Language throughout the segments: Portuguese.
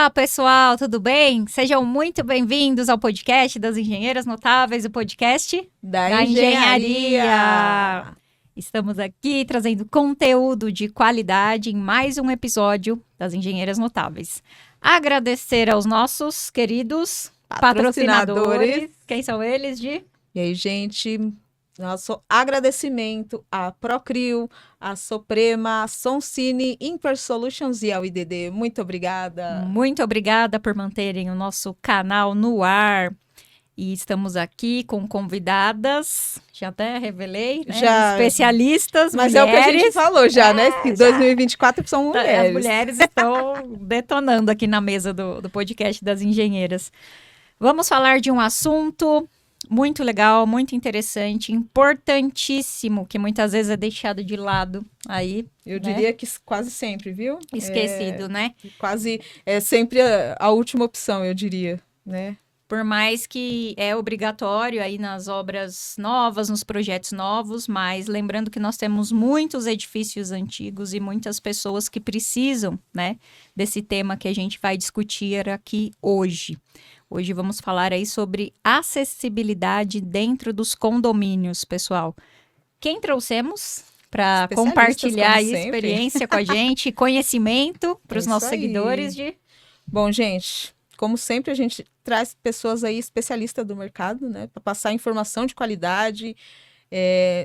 Olá, pessoal, tudo bem? Sejam muito bem-vindos ao podcast das Engenheiras Notáveis, o podcast da Engenharia. Estamos aqui trazendo conteúdo de qualidade em mais um episódio das Engenheiras Notáveis. Agradecer aos nossos queridos patrocinadores. Quem são eles, Gi? E aí, gente, nosso agradecimento à Procrio, à Soprema, à Soncine, Imper Solutions e ao IDD. Muito obrigada. Muito obrigada por manterem o nosso canal no ar. E estamos aqui com convidadas, já até revelei, né? Já, especialistas, mas mulheres. É o que a gente falou já, né? Que 2024 são mulheres. As mulheres estão detonando aqui na mesa do podcast das engenheiras. Vamos falar de um assunto muito legal, muito interessante, importantíssimo, que muitas vezes é deixado de lado aí. Eu diria que quase sempre, viu? Esquecido, né? Quase, é sempre a última opção, eu diria, né? Por mais que é obrigatório aí nas obras novas, nos projetos novos, mas lembrando que nós temos muitos edifícios antigos e muitas pessoas que precisam, né, desse tema que a gente vai discutir aqui hoje. Hoje vamos falar aí sobre acessibilidade dentro dos condomínios, pessoal. Quem trouxemos para compartilhar a experiência com a gente, conhecimento para os nossos seguidores de... Bom, gente, como sempre a gente traz pessoas aí especialistas do mercado, né, para passar informação de qualidade,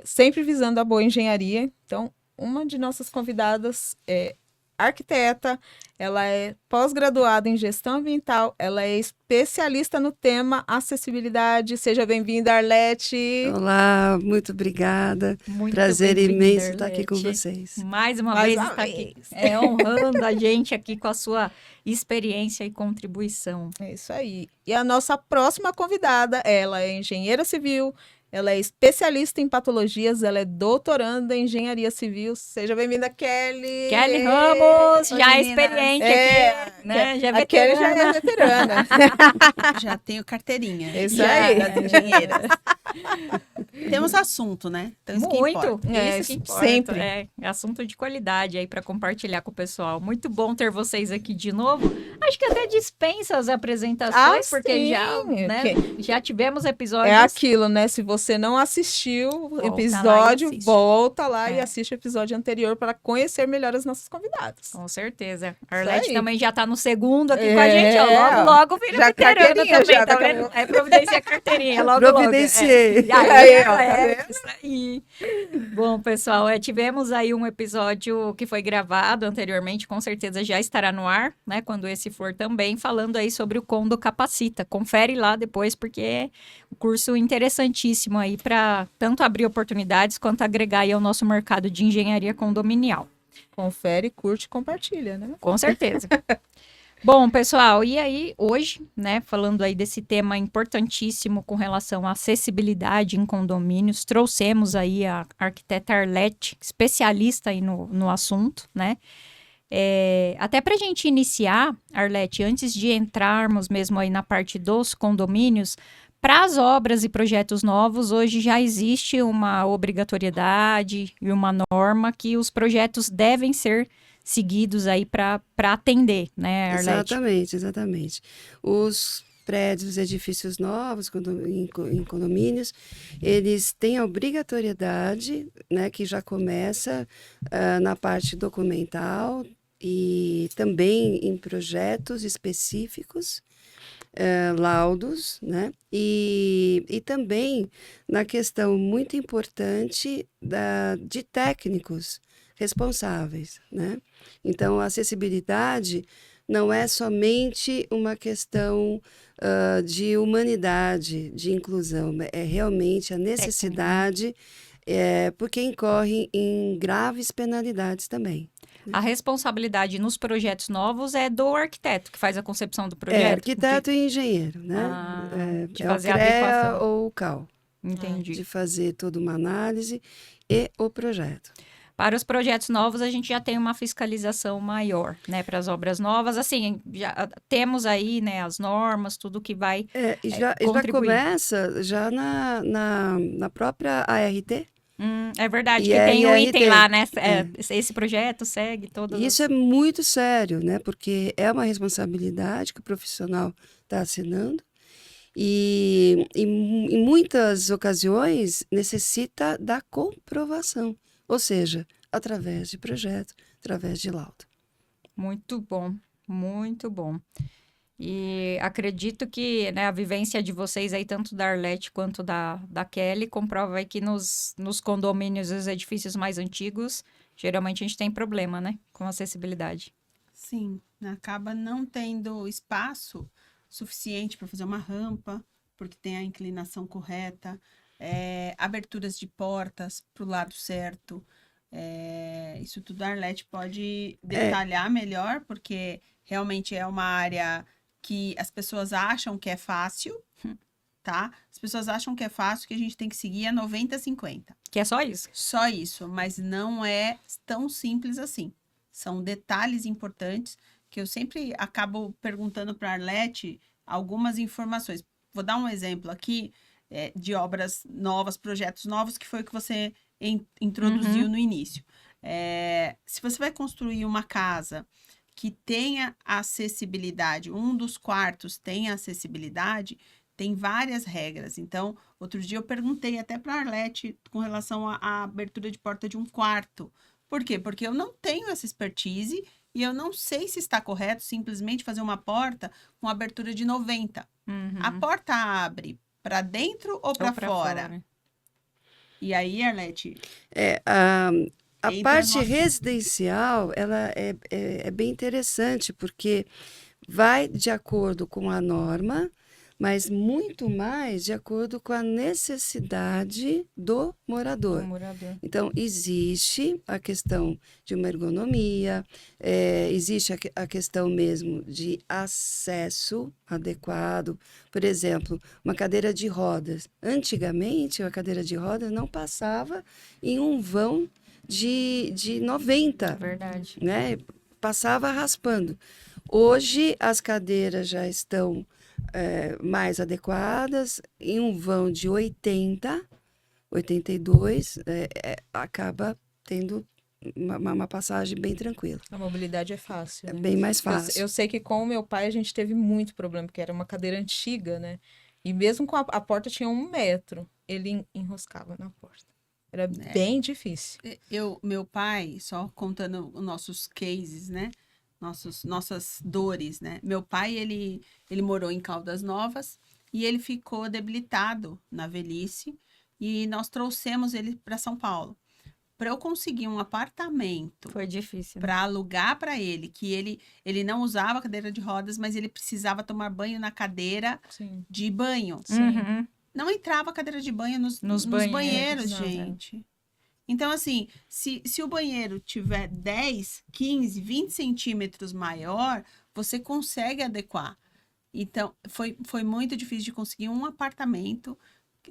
sempre visando a boa engenharia. Então, uma de nossas convidadas é arquiteta, ela é pós-graduada em gestão ambiental, ela é especialista no tema acessibilidade. Seja bem-vinda, Arlete. Olá, muito obrigada. Muito prazer imenso estar aqui com vocês. Mais uma vez está aqui, honrando a gente aqui com a sua experiência e contribuição. É isso aí. E a nossa próxima convidada, ela é engenheira civil, ela é especialista em patologias, ela é doutoranda em engenharia civil. Seja bem-vinda, Kelly. Kelly Ramos, já experiente aqui, né? Já a Kelly já é veterana. Já tenho carteirinha. Isso aí. Das engenheiras. Temos assunto, né? Então, isso muito. Isso que importa. Sempre. É assunto de qualidade aí para compartilhar com o pessoal. Muito bom ter vocês aqui de novo. Acho que até dispensa as apresentações, porque já tivemos episódios. É aquilo, né? Se você não assistiu o episódio, volta lá e assiste o episódio anterior para conhecer melhor as nossas convidadas. Com certeza. A Arlete também já está no segundo aqui com a gente. Ó, logo vira já veterana também, já tá vendo? Providencia a carteirinha, logo. Providenciei. Isso aí. Bom, pessoal, tivemos aí um episódio que foi gravado anteriormente, com certeza já estará no ar, né? Quando esse for também, falando aí sobre o Condo Capacita. Confere lá depois, porque é um curso interessantíssimo aí para tanto abrir oportunidades quanto agregar aí ao nosso mercado de engenharia condominial. Confere, curte e compartilha, né? Com certeza. Bom, pessoal, e aí hoje, né, falando aí desse tema importantíssimo com relação à acessibilidade em condomínios, trouxemos aí a arquiteta Arlete, especialista aí no assunto, né? Até para a gente iniciar, Arlete, antes de entrarmos mesmo aí na parte dos condomínios, para as obras e projetos novos, hoje já existe uma obrigatoriedade e uma norma que os projetos devem ser seguidos aí para atender, né, Arlete? Exatamente. Os prédios, edifícios novos, em condomínios, eles têm a obrigatoriedade, né, que já começa na parte documental e também em projetos específicos, laudos, né? E também na questão muito importante de técnicos responsáveis, né? Então, a acessibilidade não é somente uma questão de humanidade, de inclusão, é realmente a necessidade, porque incorre em graves penalidades também. A responsabilidade nos projetos novos é do arquiteto, que faz a concepção do projeto? Arquiteto e engenheiro, né? De é fazer o CREA a adequação. ou o CAL. Entendi. De fazer toda uma análise e o projeto. Para os projetos novos, a gente já tem uma fiscalização maior, né? Para as obras novas, assim, já temos aí, né, as normas, tudo que vai já começa já na própria ART. É verdade, E que a tem um IRT. item lá, né? Esse projeto segue todas Isso é muito sério, né? Porque é uma responsabilidade que o profissional está assinando e em muitas ocasiões necessita da comprovação, ou seja, através de projeto, através de laudo. Muito bom, muito bom. E acredito que, né, a vivência de vocês aí, tanto da Arlete quanto da Kelly, comprova aí que nos condomínios e os edifícios mais antigos, geralmente a gente tem problema, né, com acessibilidade. Sim, acaba não tendo espaço suficiente para fazer uma rampa, porque tem a inclinação correta, aberturas de portas para o lado certo. Isso tudo a Arlete pode detalhar melhor, porque realmente é uma área que as pessoas acham que é fácil, tá? As pessoas acham que é fácil, que a gente tem que seguir a 90-50. Que é só isso. Só isso, mas não é tão simples assim. São detalhes importantes que eu sempre acabo perguntando para a Arlete algumas informações. Vou dar um exemplo aqui de obras novas, projetos novos, que foi o que você introduziu no início. Se você vai construir uma casa que tenha acessibilidade, um dos quartos tenha acessibilidade, tem várias regras. Então, outro dia eu perguntei até para a Arlete com relação à abertura de porta de um quarto. Por quê? Porque eu não tenho essa expertise e eu não sei se está correto simplesmente fazer uma porta com abertura de 90. A porta abre para dentro ou para fora? E aí, Arlete? A Entra parte no- residencial, ela é bem interessante, porque vai de acordo com a norma, mas muito mais de acordo com a necessidade do morador. Então, existe a questão de uma ergonomia, existe a questão mesmo de acesso adequado. Por exemplo, uma cadeira de rodas. Antigamente, a cadeira de rodas não passava em um vão de 90, Verdade. né? Passava raspando. Hoje, as cadeiras já estão mais adequadas, em um vão de 80, 82, acaba tendo uma passagem bem tranquila. A mobilidade é fácil, É né? bem mais fácil. Eu sei que com o meu pai a gente teve muito problema, porque era uma cadeira antiga, né? E mesmo com a porta tinha 1 metro, ele enroscava na porta. Era bem difícil. Meu pai, só contando os nossos cases, né? Nossas dores, né? Meu pai, ele morou em Caldas Novas e ele ficou debilitado na velhice e nós trouxemos ele para São Paulo. Para eu conseguir um apartamento Foi difícil. Né? para alugar para ele, que ele não usava cadeira de rodas, mas ele precisava tomar banho na cadeira Sim. de banho. Uhum. Não entrava cadeira de banho nos banheiros, não, gente. Então, assim, se o banheiro tiver 10, 15, 20 centímetros maior, você consegue adequar. Então, foi muito difícil de conseguir um apartamento.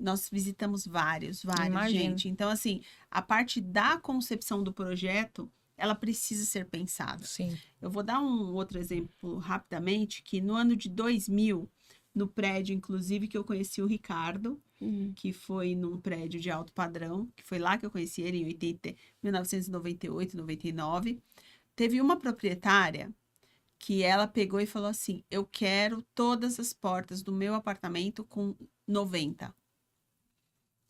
Nós visitamos vários, Imagino. gente. Então, assim, a parte da concepção do projeto, ela precisa ser pensada. Sim. Eu vou dar um outro exemplo rapidamente, que no ano de 2000, no prédio, inclusive, que eu conheci o Ricardo, que foi num prédio de alto padrão, que foi lá que eu conheci ele em 1998, 99. Teve uma proprietária que ela pegou e falou assim: eu quero todas as portas do meu apartamento com 90.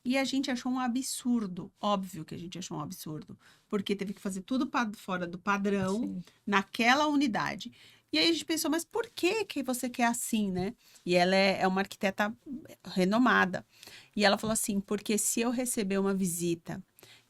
E a gente achou um absurdo, óbvio que a gente achou um absurdo, porque teve que fazer tudo fora do padrão, Sim. naquela unidade. E aí a gente pensou, mas por que você quer assim, né? E ela é uma arquiteta renomada. E ela falou assim, porque se eu receber uma visita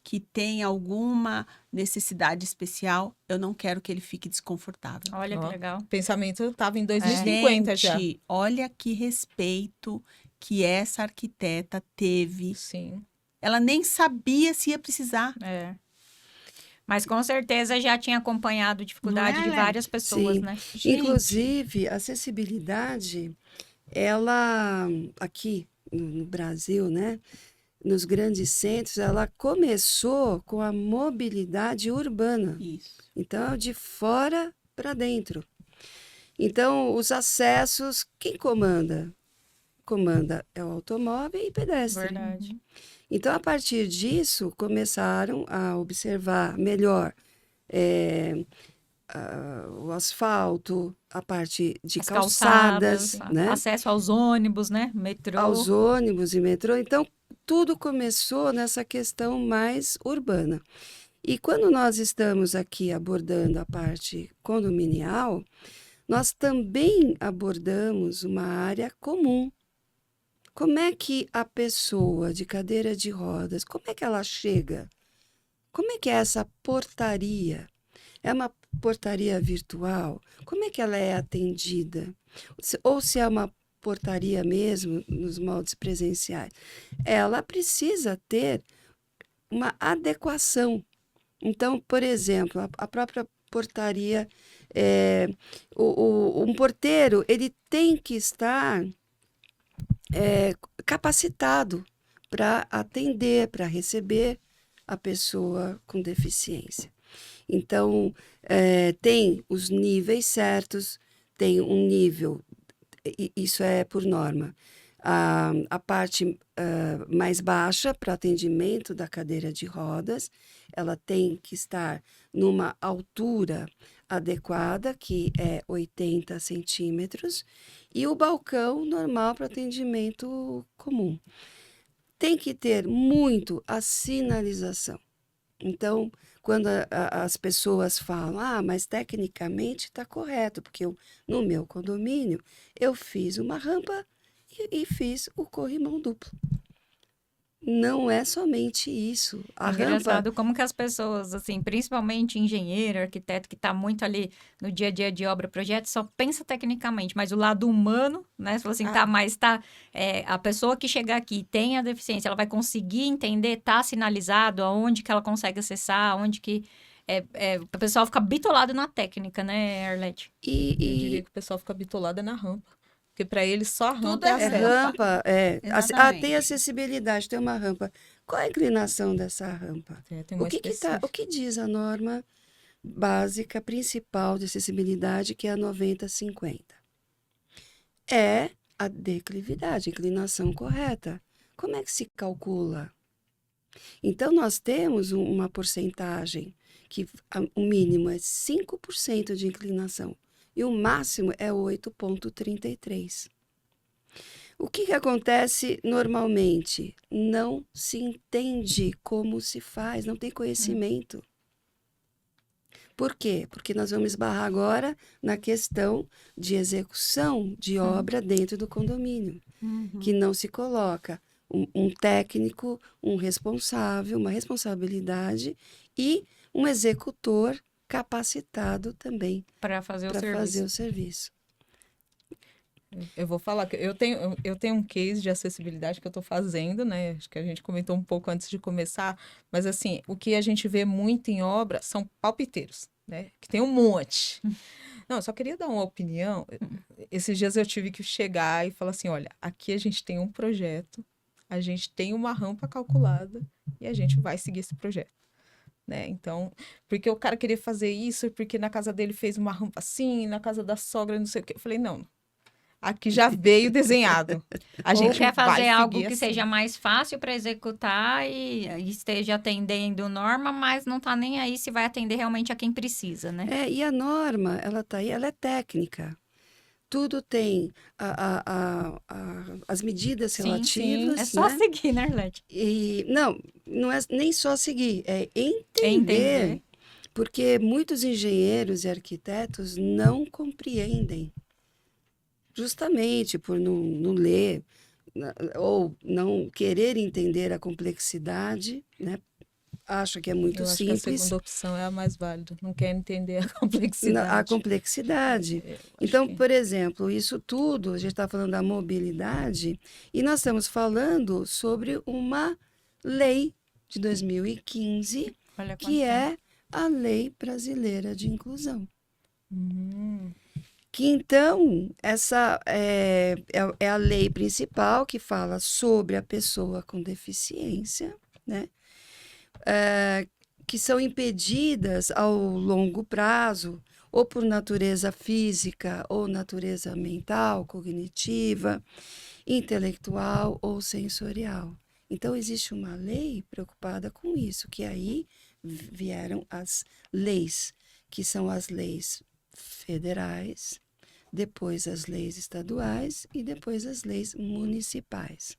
que tem alguma necessidade especial, eu não quero que ele fique desconfortável. Olha que Ó, legal. O pensamento estava em 2050 já. Gente, olha que respeito que essa arquiteta teve. Sim. Ela nem sabia se ia precisar. É. Mas com certeza já tinha acompanhado dificuldade Não é, de várias pessoas, Sim. né? Gente, Inclusive, a acessibilidade, ela, aqui no Brasil, né, nos grandes centros, ela começou com a mobilidade urbana. isso. Então, de fora para dentro. Então, os acessos, quem comanda? comanda é o automóvel e pedestre. Verdade. Então, a partir disso, começaram a observar melhor o asfalto, a parte de As calçadas, calçadas, né? acesso aos ônibus, né? Metrô. Aos ônibus e metrô. Então, tudo começou nessa questão mais urbana. E quando nós estamos aqui abordando a parte condominial, nós também abordamos uma área comum. Como é que a pessoa de cadeira de rodas, como é que ela chega? Como é que é essa portaria? É uma portaria virtual? Como é que ela é atendida? Ou se é uma portaria mesmo, nos moldes presenciais? Ela precisa ter uma adequação. Então, por exemplo, a própria portaria, um porteiro, ele tem que estar capacitado para atender, para receber a pessoa com deficiência. Então, tem os níveis certos, tem um nível, isso é por norma, a parte mais baixa para atendimento da cadeira de rodas, ela tem que estar numa altura adequada, que é 80 centímetros, e o balcão normal para atendimento comum. Tem que ter muito a sinalização. Então, quando as pessoas falam, mas tecnicamente está correto, porque no meu condomínio eu fiz uma rampa e fiz o corrimão duplo. Não é somente isso. A Engraçado rampa... como que as pessoas, assim, principalmente engenheiro, arquiteto, que está muito ali no dia a dia de obra, projeto, só pensa tecnicamente, mas o lado humano, né? Você falou assim, a pessoa que chegar aqui tem a deficiência, ela vai conseguir entender, tá sinalizado, aonde que ela consegue acessar, aonde que... o pessoal fica bitolado na técnica, né, Arlete? Eu diria que o pessoal fica bitolado na rampa. Porque para eles só a rampa Tudo é é acesso. rampa, Exatamente. tem acessibilidade, tem uma rampa. Qual é a inclinação dessa rampa? Tem uma específica. O que diz a norma básica principal de acessibilidade, que é a 90-50? É a declividade, a inclinação correta. Como é que se calcula? Então, nós temos uma porcentagem que o mínimo é 5% de inclinação e o máximo é 8,33. O que acontece normalmente? Não se entende como se faz, não tem conhecimento. Por quê? Porque nós vamos esbarrar agora na questão de execução de obra dentro do condomínio, que não se coloca um técnico, um responsável, uma responsabilidade e um executor capacitado também Para fazer o serviço. Eu vou falar que eu tenho um case de acessibilidade que eu estou fazendo, né? Acho que a gente comentou um pouco antes de começar, mas assim, o que a gente vê muito em obra são palpiteiros, né? Que tem um monte. Não, eu só queria dar uma opinião. Esses dias eu tive que chegar e falar assim, olha, aqui a gente tem um projeto, a gente tem uma rampa calculada e a gente vai seguir esse projeto. Né? Então, porque o cara queria fazer isso, porque na casa dele fez uma rampa assim, na casa da sogra, não sei o quê. Eu falei, não, aqui já veio desenhado. A gente quer fazer vai algo seguir que assim. seja mais fácil para executar e esteja atendendo norma, mas não está nem aí se vai atender realmente a quem precisa, né? E a norma, ela tá aí, ela é técnica. Tudo tem as medidas Sim, relativas. É só né? seguir, né, Arlete? E não é nem só seguir, é entender. Porque muitos engenheiros e arquitetos não compreendem. Justamente por não ler ou não querer entender a complexidade, né? Acha que é muito Eu acho simples. que a segunda opção é a mais válida. Não quer entender a complexidade. A complexidade. Então, por exemplo, isso tudo, a gente está falando da mobilidade, e nós estamos falando sobre uma lei de 2015, que é a Lei Brasileira de Inclusão. Que, então, essa é a lei principal que fala sobre a pessoa com deficiência, né? Que são impedidas ao longo prazo, ou por natureza física, ou natureza mental, cognitiva. intelectual ou sensorial. Então, existe uma lei preocupada com isso, que aí vieram as leis, que são as leis federais, depois as leis estaduais e depois as leis municipais.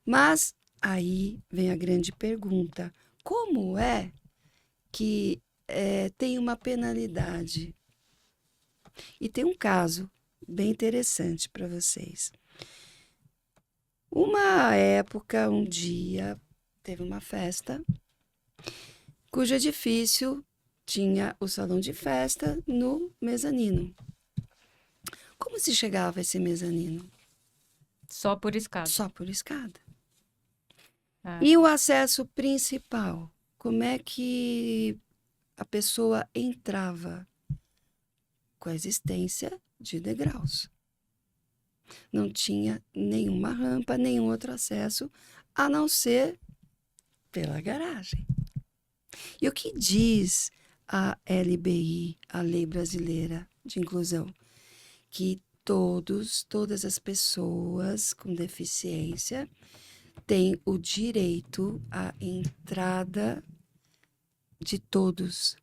Mas aí vem a grande pergunta: como é que tem uma penalidade? E tem um caso bem interessante para vocês. Uma época, um dia, teve uma festa, cujo edifício tinha o salão de festa no mezanino. Como se chegava a esse mezanino? Só por escada. Só por escada. Ah. E o acesso principal? Como é que a pessoa entrava? Com a existência de degraus. Não tinha nenhuma rampa, nenhum outro acesso, a não ser pela garagem. E o que diz a LBI, a Lei Brasileira de Inclusão? Que todas as pessoas com deficiência têm o direito à entrada de todos.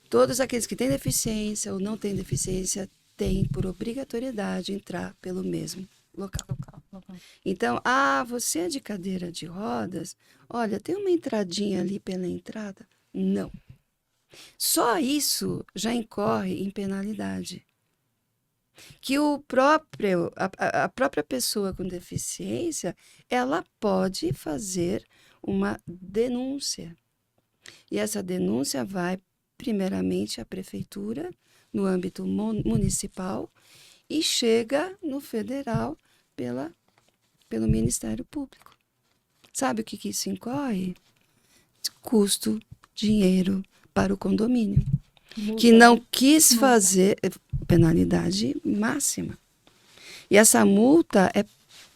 Todos aqueles que têm deficiência ou não têm deficiência têm por obrigatoriedade entrar pelo mesmo local. Então, você é de cadeira de rodas? Olha, tem uma entradinha ali pela entrada? Não. Só isso já incorre em penalidade. Que a própria pessoa com deficiência, ela pode fazer uma denúncia. E essa denúncia vai primeiramente à prefeitura, no âmbito municipal, e chega no federal pelo Ministério Público. Sabe o que isso incorre? Custo, dinheiro para o condomínio. Multa. Que não quis fazer penalidade máxima. E essa multa é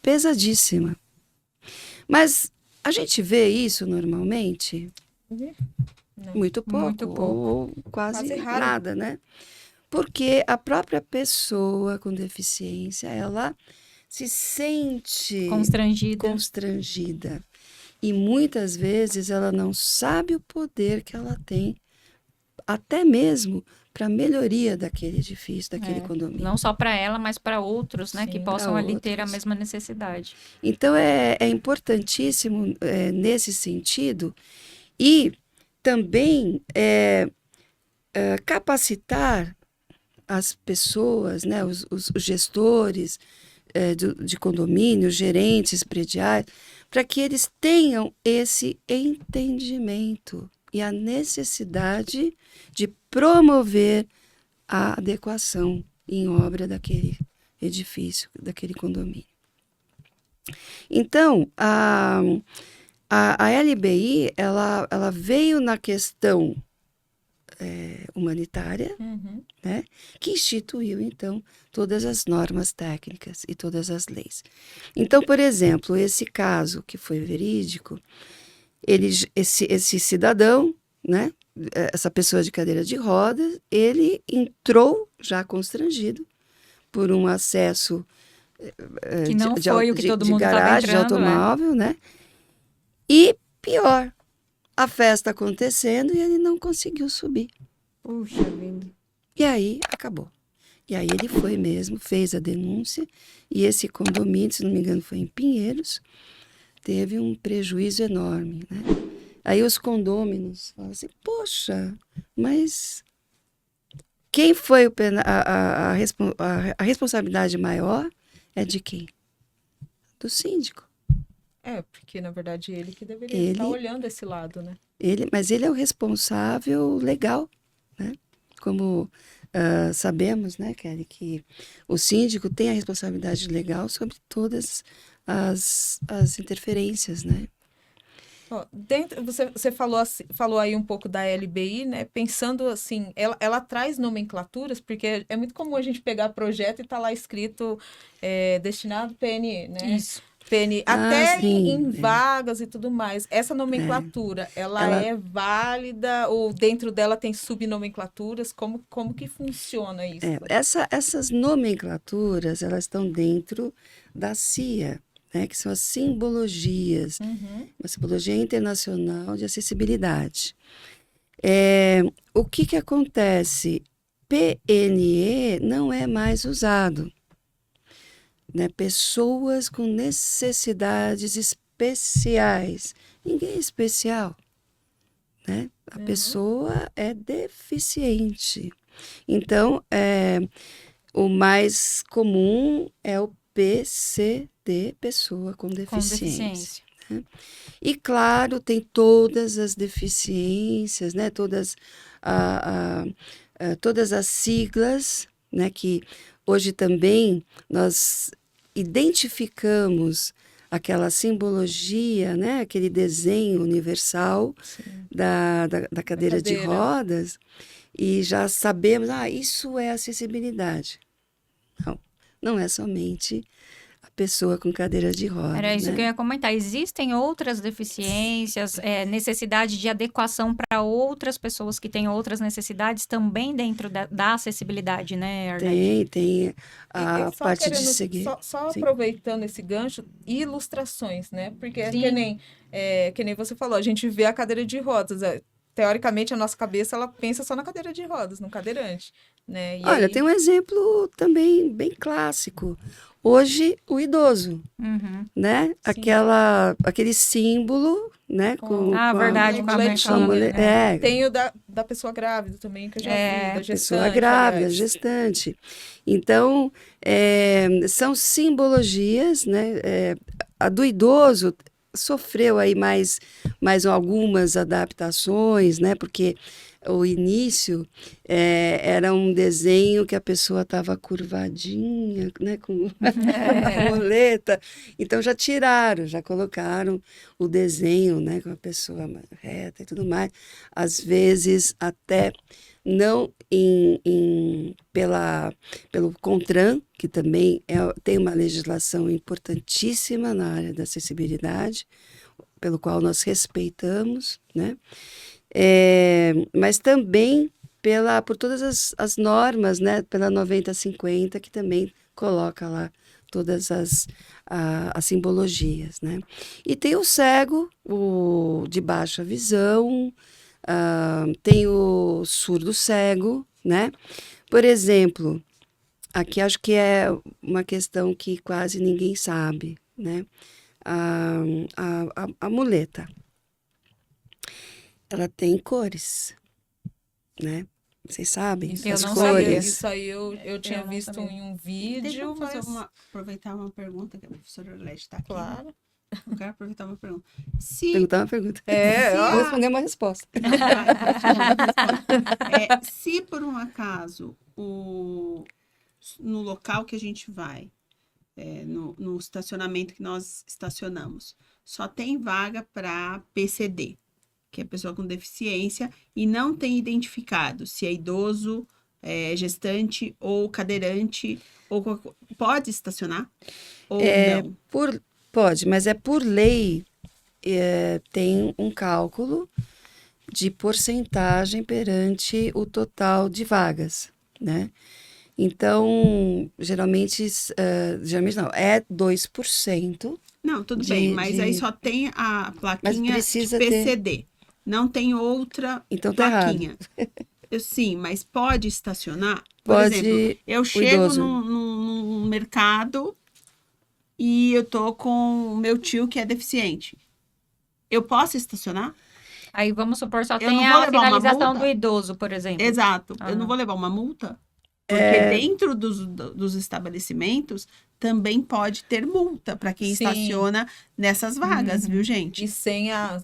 pesadíssima. Mas a gente vê isso normalmente? Não. Muito pouco, Muito pouco. ou quase Quase raro. nada, né? Porque a própria pessoa com deficiência, ela se sente constrangida. E muitas vezes ela não sabe o poder que ela tem, até mesmo para a melhoria daquele edifício, daquele condomínio. Não só para ela, mas para outros, né? Sim, Que pra possam ali ter a outros. mesma necessidade. Então, é importantíssimo nesse sentido e também capacitar as pessoas, né, os gestores de condomínios, gerentes prediais, para que eles tenham esse entendimento e a necessidade de promover a adequação em obra daquele edifício, daquele condomínio. Então, a LBI, ela veio na questão humanitária, Uhum. né, que instituiu, então, todas as normas técnicas e todas as leis. Então, por exemplo, esse caso que foi verídico, esse cidadão, né, essa pessoa de cadeira de rodas, ele entrou já constrangido por um acesso Que não foi o que todo mundo estava garagem, de entrando, automóvel, né? E pior, a festa acontecendo e ele não conseguiu subir. Puxa vida. E aí acabou. E aí ele foi mesmo, fez a denúncia, e esse condomínio, se não me engano, foi em Pinheiros, teve um prejuízo enorme, né? Aí os condôminos falam assim, poxa, mas quem foi a responsabilidade maior é de quem? Do síndico. Porque na verdade ele que deveria Ele- estar olhando esse lado, né? Mas ele é o responsável legal, né? Como sabemos, né, Kelly, que o síndico tem a responsabilidade legal sobre todas as interferências, né? Ó, você falou aí um pouco da LBI, né? Pensando assim, ela traz nomenclaturas, porque é muito comum a gente pegar projeto e tá lá escrito destinado PNE, né? Isso. Penny, Ah, até sim, em é. vagas e tudo mais, essa nomenclatura, ela é válida ou dentro dela tem subnomenclaturas? Como que funciona isso? Essas nomenclaturas, elas estão dentro da CIA, né, que são as simbologias, Uhum. uma simbologia internacional de acessibilidade. O que acontece? PNE não é mais usado, né? Pessoas com necessidades especiais. Ninguém é especial, né? A pessoa é deficiente. Então, o mais comum é o PCD, pessoa com Com deficiência. deficiência. E, claro, tem todas as deficiências, né? Todas as siglas, né? Que hoje também nós identificamos aquela simbologia, né? Aquele desenho universal da cadeira de cadeira. rodas e já sabemos, isso é acessibilidade. Não é somente a pessoa com cadeira de rodas. Era isso né? que eu ia comentar. Existem outras deficiências, necessidade de adequação para outras pessoas que têm outras necessidades também dentro da acessibilidade, né, Arlete? Tem a E só parte de querendo, seguir. só Sim. aproveitando esse gancho, ilustrações, né? Porque é Sim. que nem você falou, a gente vê a cadeira de rodas. Teoricamente, a nossa cabeça, ela pensa só na cadeira de rodas, no cadeirante, né? E Olha, aí, tem um exemplo também bem clássico. Hoje, o idoso, Uhum. né? Aquele símbolo, né? Verdade, com a muletinha, mulher. né? Tem o da pessoa grávida também, que eu já vi, da gestante, pessoa grávida, aliás. gestante. Então, são simbologias, né? A do idoso sofreu aí mais algumas adaptações, né? Porque o início era um desenho que a pessoa estava curvadinha, né? Com a muleta. Então já tiraram, já colocaram o desenho, né? Com a pessoa reta e tudo mais. Às vezes até não pelo CONTRAN, que também tem uma legislação importantíssima na área da acessibilidade, pelo qual nós respeitamos, né? Mas também por todas as normas, né? Pela 9050, que também coloca lá todas as simbologias, né? E tem o cego, o de baixa visão, tem o surdo cego, né? Por exemplo, aqui acho que é uma questão que quase ninguém sabe, né? A muleta, ela tem cores, né? Vocês sabem? Isso Eu as não cores. sabia. Isso aí eu tinha não visto sabia. em um Deixa vídeo, eu fazer mas... aproveitar uma pergunta que a professora Arlete está aqui. Claro. Eu quero aproveitar uma pergunta. Perguntar uma pergunta. ó. Vou responder uma resposta. Se por um acaso no local que a gente vai, no estacionamento que nós estacionamos, só tem vaga para PCD, que é pessoa com deficiência, e não tem identificado se é idoso, gestante ou cadeirante, pode estacionar ou não? Pode, mas por lei tem um cálculo de porcentagem perante o total de vagas, né? Então, geralmente não, é 2%. Não, tudo bem, mas aí só tem a plaquinha de PCD. Não tem outra então, tá plaquinha. Sim, mas pode estacionar? Por Pode, exemplo, eu chego num mercado e eu tô com o meu tio que é deficiente. Eu posso estacionar? Aí vamos supor, só Eu tem não vou a levar uma sinalização multa? do idoso, por exemplo. Exato. Ah. Eu não vou levar uma multa? Porque dentro dos estabelecimentos também pode ter multa para quem Sim. estaciona nessas vagas, viu, gente? E sem a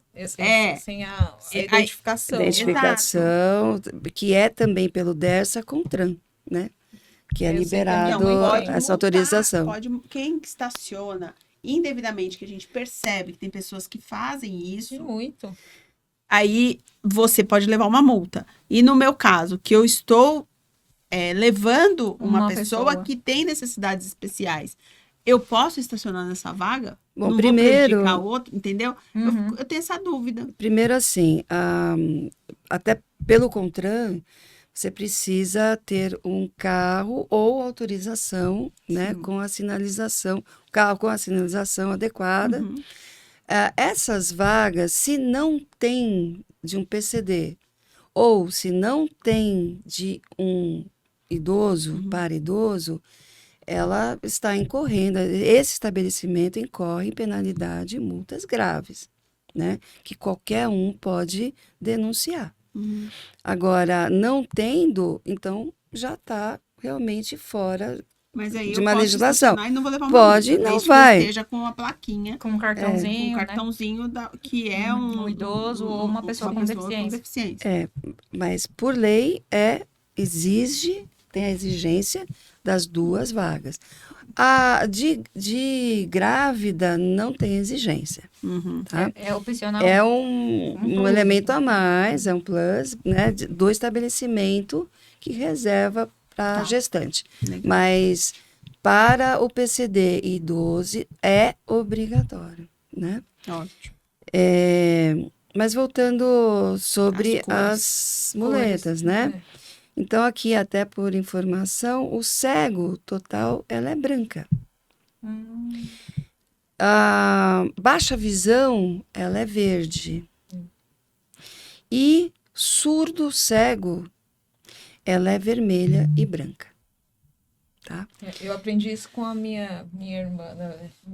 identificação. Identificação, que é também pelo DERSA CONTRAN, né? Que é liberado essa autorização. Quem estaciona indevidamente, que a gente percebe que tem pessoas que fazem isso, Muito. aí você pode levar uma multa. E no meu caso, que eu estou levando uma pessoa que tem necessidades especiais, eu posso estacionar nessa vaga? Bom, Não primeiro- vou prejudicar o outro, entendeu? Uhum. Eu tenho essa dúvida. Primeiro, assim, até pelo CONTRAN, você precisa ter um carro ou autorização, né, Sim. com a sinalização, carro com a sinalização adequada. Uhum. Essas vagas, se não tem de um PCD ou se não tem de um idoso para idoso, ela está incorrendo, esse estabelecimento incorre em penalidade e multas graves, né? Que qualquer um pode denunciar. Uhum. Agora, não tendo, então já está realmente fora. Mas aí De eu uma posso legislação. estacionar e não vou levar uma Pode, multa, não desde vai. que eu esteja com a plaquinha, Com um com cartãozinho, um né? cartãozinho que é Um idoso ou uma pessoa com deficiência. Mas por lei exige, tem a exigência das duas vagas. A de grávida não tem exigência, Uhum. tá? É opcional. É um plus. elemento a mais, é um plus, né, do estabelecimento que reserva para Tá. gestante. Legal. Mas para o PCD e 12 é obrigatório, né? Ótimo. Mas voltando sobre As cores. as muletas, né? É. Então, aqui, até por informação, o cego total, ela é branca. A baixa visão, ela é verde. E surdo cego, ela é vermelha e branca. Tá? Eu aprendi isso com a minha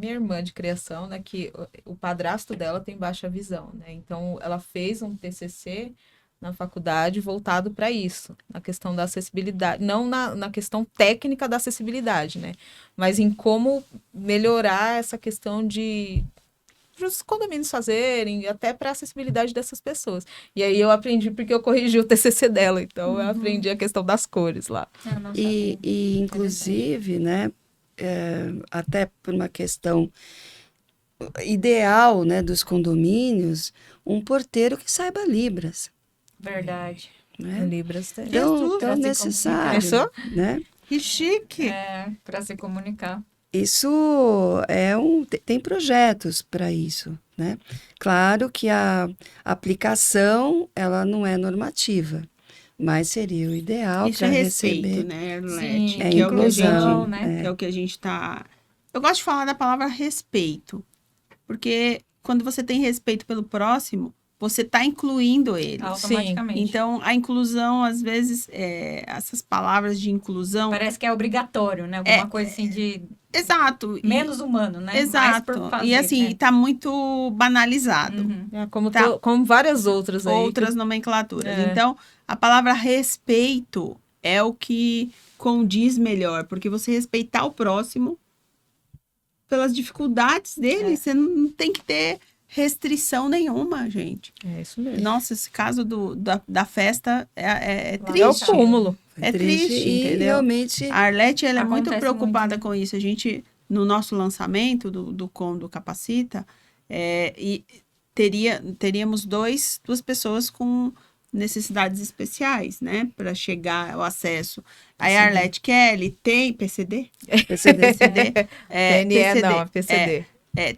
irmã de criação, né? Que o padrasto dela tem baixa visão, né? Então, ela fez um TCC na faculdade voltado para isso, na questão da acessibilidade, não na questão técnica da acessibilidade, né? Mas em como melhorar essa questão para os condomínios fazerem, até para a acessibilidade dessas pessoas. E aí eu aprendi porque eu corrigi o TCC dela, então eu aprendi a questão das cores lá. Eu não sabia. E inclusive, né, até por uma questão ideal, né, dos condomínios, um porteiro que saiba Libras. Verdade. Né? Libras tem. Jesus, Então, pra se necessário, comunicar. né? Que chique. Para se comunicar. Isso tem projetos para isso, né? Claro que a aplicação, ela não é normativa, mas seria o ideal Isso é para respeito, receber. né, Arlete? Sim, É que é o que a inclusão, gente, né? que é o que a gente tá. Eu gosto de falar da palavra respeito, porque quando você tem respeito pelo próximo, você está incluindo ele. Automaticamente. Então, a inclusão, às vezes, essas palavras de inclusão. Parece que é obrigatório, né? Alguma coisa assim de Exato. menos humano, né? Exato. Mais por fazer, E assim, né? tá muito banalizado. Uhum. Como várias outras aí. Outras nomenclaturas. É. Então, a palavra respeito é o que condiz melhor, porque você respeitar o próximo pelas dificuldades dele, você não tem que ter restrição nenhuma, gente. É isso mesmo. Nossa, esse caso da festa é É o triste. cúmulo. É triste, e entendeu? realmente A Arlete, ela é muito Acontece preocupada muito, né? com isso. A gente, no nosso lançamento do Condo Capacita, e teríamos duas pessoas com necessidades especiais, né? Para chegar ao acesso. Aí a Arlete Kelly tem PCD? PCD. TNE não, é PCD.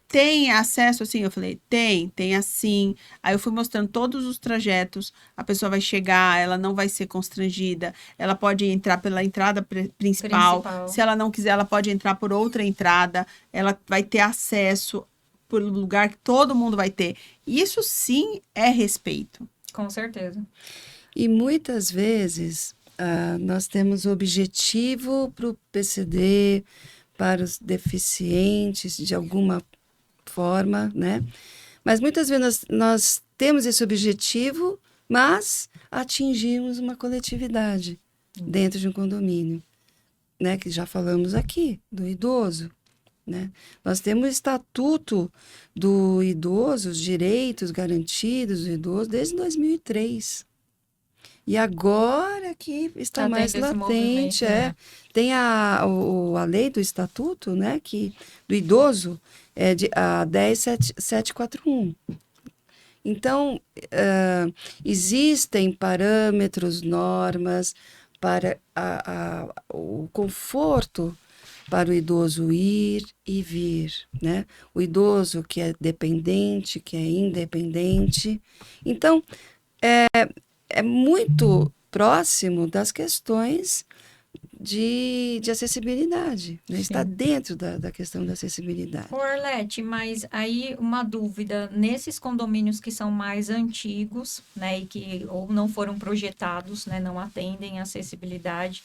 Tem acesso assim? Eu falei, tem assim. Aí eu fui mostrando todos os trajetos. A pessoa vai chegar, ela não vai ser constrangida. Ela pode entrar pela entrada principal. Se ela não quiser, ela pode entrar por outra entrada. Ela vai ter acesso por um lugar que todo mundo vai ter. Isso sim é respeito. Com certeza. E muitas vezes nós temos o objetivo para o PCD, para os deficientes, de alguma forma, né? Mas muitas vezes nós temos esse objetivo, mas atingimos uma coletividade dentro de um condomínio, né? Que já falamos aqui, do idoso, né? Nós temos o estatuto do idoso, os direitos garantidos do idoso desde 2003. E agora que está Tá mais tendo esse latente, movimento, né? Tem a lei do estatuto, né, do idoso, a 10741. Então, existem parâmetros, normas para o conforto para o idoso ir e vir, né? O idoso que é dependente, que é independente. Então, é muito próximo das questões de acessibilidade, né? Está dentro da questão da acessibilidade. Orlete, mas aí uma dúvida, nesses condomínios que são mais antigos, né, e que ou não foram projetados, né, não atendem à acessibilidade,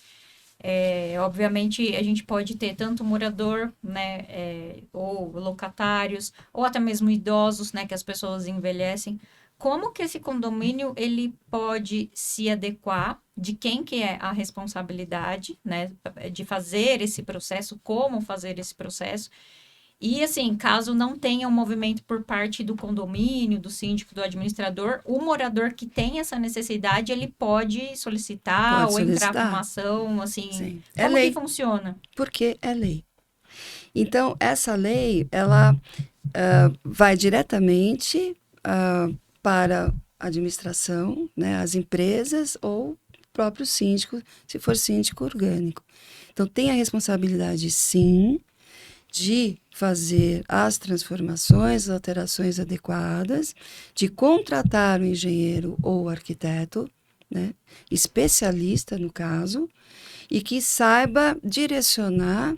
obviamente a gente pode ter tanto morador, né, ou locatários, ou até mesmo idosos, né, que as pessoas envelhecem. Como que esse condomínio ele pode se adequar de quem que é a responsabilidade, né, de fazer esse processo, como fazer esse processo? E assim, caso não tenha um movimento por parte do condomínio, do síndico, do administrador, o morador que tem essa necessidade, ele pode solicitar Pode ou entrar com solicitar. uma ação, assim. Sim. Como É lei. que funciona? Porque é lei. Então, essa lei, ela vai diretamente para a administração, né, as empresas ou o próprio síndico, se for síndico orgânico. Então, tem a responsabilidade, sim, de fazer as transformações, as alterações adequadas, de contratar o engenheiro ou o arquiteto, né, especialista no caso, e que saiba direcionar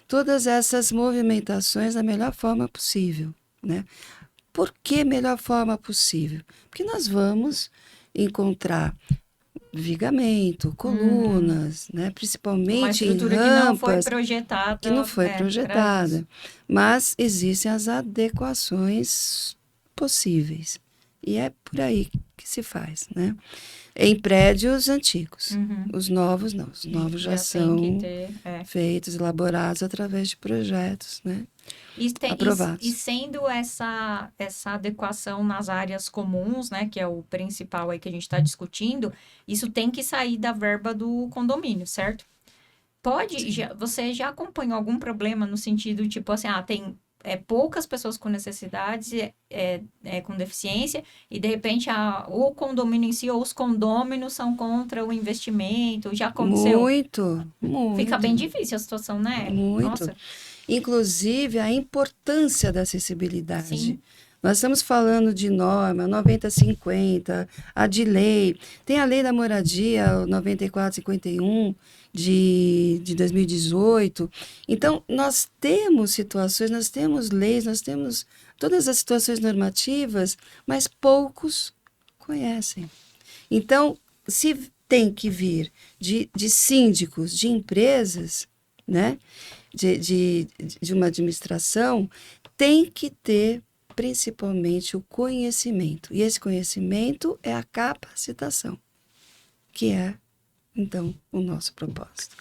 todas essas movimentações da melhor forma possível, né? Por que melhor forma possível? Porque nós vamos encontrar vigamento, colunas, né? Uma Principalmente em estrutura que não foi rampas, projetada. que não foi para projetada. isso. Mas existem as adequações possíveis. E é por aí que se faz, né? Em prédios antigos. Uhum. Os novos não. Os novos já tem são que ter, feitos, elaborados através de projetos, né? E Aprovados. sendo essa adequação nas áreas comuns, né, que é o principal aí que a gente está discutindo, isso tem que sair da verba do condomínio, certo? Você já acompanhou algum problema no sentido, tipo assim, tem poucas pessoas com necessidades, com deficiência, e de repente o condomínio em si ou os condôminos são contra o investimento, já aconteceu? Muito. Fica bem difícil a situação, né? Muito. Nossa. Inclusive, a importância da acessibilidade. Sim. Nós estamos falando de norma 9050, a de lei. Tem a lei da moradia, o 9451 de 2018. Então, nós temos situações, nós temos leis, nós temos todas as situações normativas, mas poucos conhecem. Então, se tem que vir de síndicos, de empresas, né? De uma administração, tem que ter principalmente o conhecimento. E esse conhecimento é a capacitação, que é, então, o nosso propósito.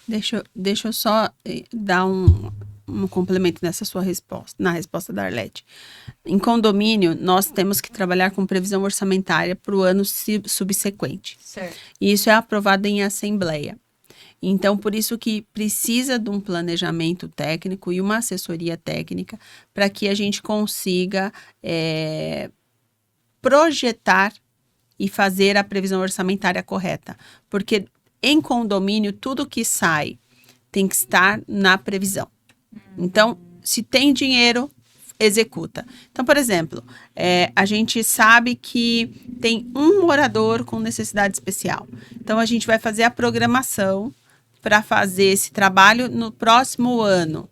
Deixa eu só dar um complemento nessa sua resposta, na resposta da Arlete. Em condomínio, nós temos que trabalhar com previsão orçamentária para o ano subsequente. Certo. E isso é aprovado em assembleia. Então, por isso que precisa de um planejamento técnico e uma assessoria técnica para que a gente consiga projetar e fazer a previsão orçamentária correta. Porque em condomínio, tudo que sai tem que estar na previsão. Então, se tem dinheiro, executa. Então, por exemplo, a gente sabe que tem um morador com necessidade especial. Então, a gente vai fazer a programação para fazer esse trabalho no próximo ano.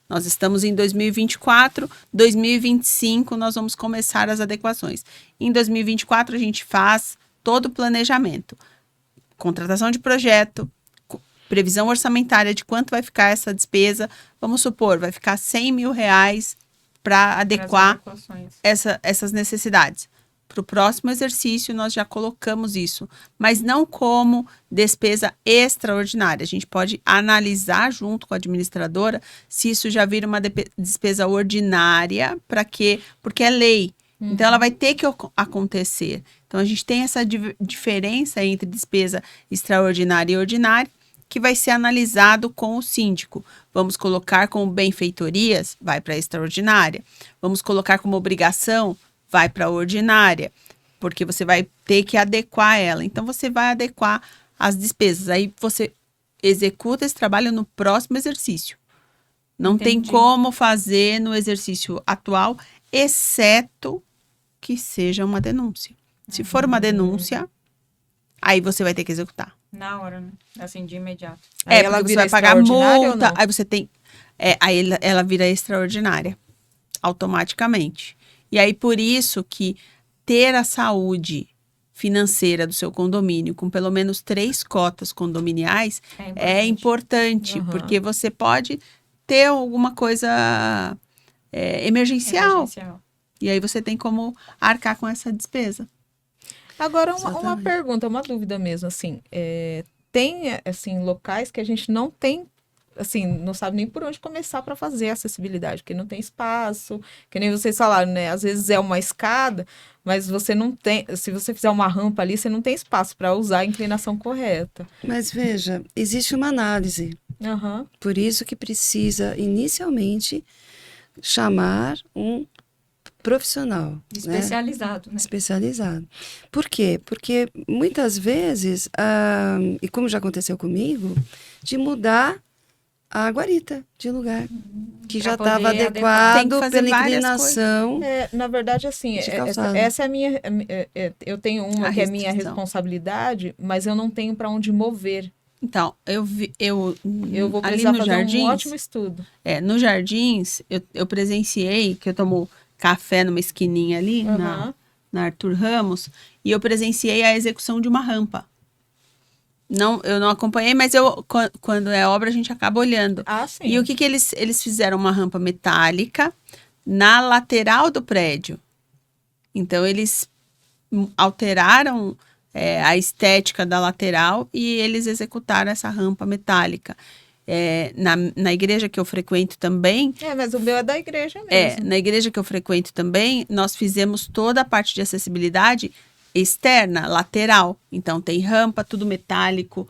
Nós estamos em 2024, 2025 nós vamos começar as adequações. Em 2024 a gente faz todo o planejamento. Contratação de projeto, previsão orçamentária de quanto vai ficar essa despesa. Vamos supor, vai ficar R$100 mil para adequar essas necessidades. Para o próximo exercício, nós já colocamos isso, mas não como despesa extraordinária. A gente pode analisar junto com a administradora se isso já vira uma despesa ordinária, porque é lei. Então, ela vai ter que acontecer. Então, a gente tem essa diferença entre despesa extraordinária e ordinária, que vai ser analisado com o síndico. Vamos colocar como benfeitorias, vai para a extraordinária. Vamos colocar como obrigação, vai para a ordinária, porque você vai ter que adequar ela. Então, você vai adequar as despesas. Aí, você executa esse trabalho no próximo exercício. Não tem Entendi. como fazer no exercício atual, exceto que seja uma denúncia. Se for uma denúncia, aí você vai ter que executar. Na hora, né? Assim, de imediato. Aí Porque ela você vira vai pagar extraordinária ou multa, não? aí você tem... aí ela vira extraordinária, automaticamente. E aí, por isso que ter a saúde financeira do seu condomínio com pelo menos 3 cotas condominiais é importante, Aham. porque você pode ter alguma coisa emergencial. E aí você tem como arcar com essa despesa. Agora, uma Exatamente. pergunta, uma dúvida mesmo, assim, tem, assim, locais que a gente não tem, assim, não sabe nem por onde começar para fazer a acessibilidade, porque não tem espaço, que nem vocês falaram, né? Às vezes é uma escada, mas você não tem, se você fizer uma rampa ali, você não tem espaço para usar a inclinação correta. Mas veja, existe uma análise. Aham. Por isso que precisa, inicialmente, chamar um profissional, né? Especializado, né? Especializado. Por quê? Porque muitas vezes, e como já aconteceu comigo, de mudar a guarita de lugar, que Pra já estava poder adequar. Tem que adequado fazer pela várias inclinação. Na verdade, assim, De calçada. essa é a minha, eu tenho uma A que é minha restrição. responsabilidade, mas eu não tenho para onde mover. Então, eu Eu vou ali precisar no fazer Jardins, um ótimo estudo. nos Jardins, eu presenciei, que eu tomo café numa esquininha ali, Aham. na Arthur Ramos, e eu presenciei a execução de uma rampa. Não, eu não acompanhei, mas quando é obra, a gente acaba olhando. Ah, sim. E o que eles fizeram? Uma rampa metálica na lateral do prédio. Então, eles alteraram a estética da lateral e eles executaram essa rampa metálica. Na igreja que eu frequento também, Mas o meu é da igreja mesmo. na igreja que eu frequento também, nós fizemos toda a parte de acessibilidade externa, lateral. Então, tem rampa, tudo metálico,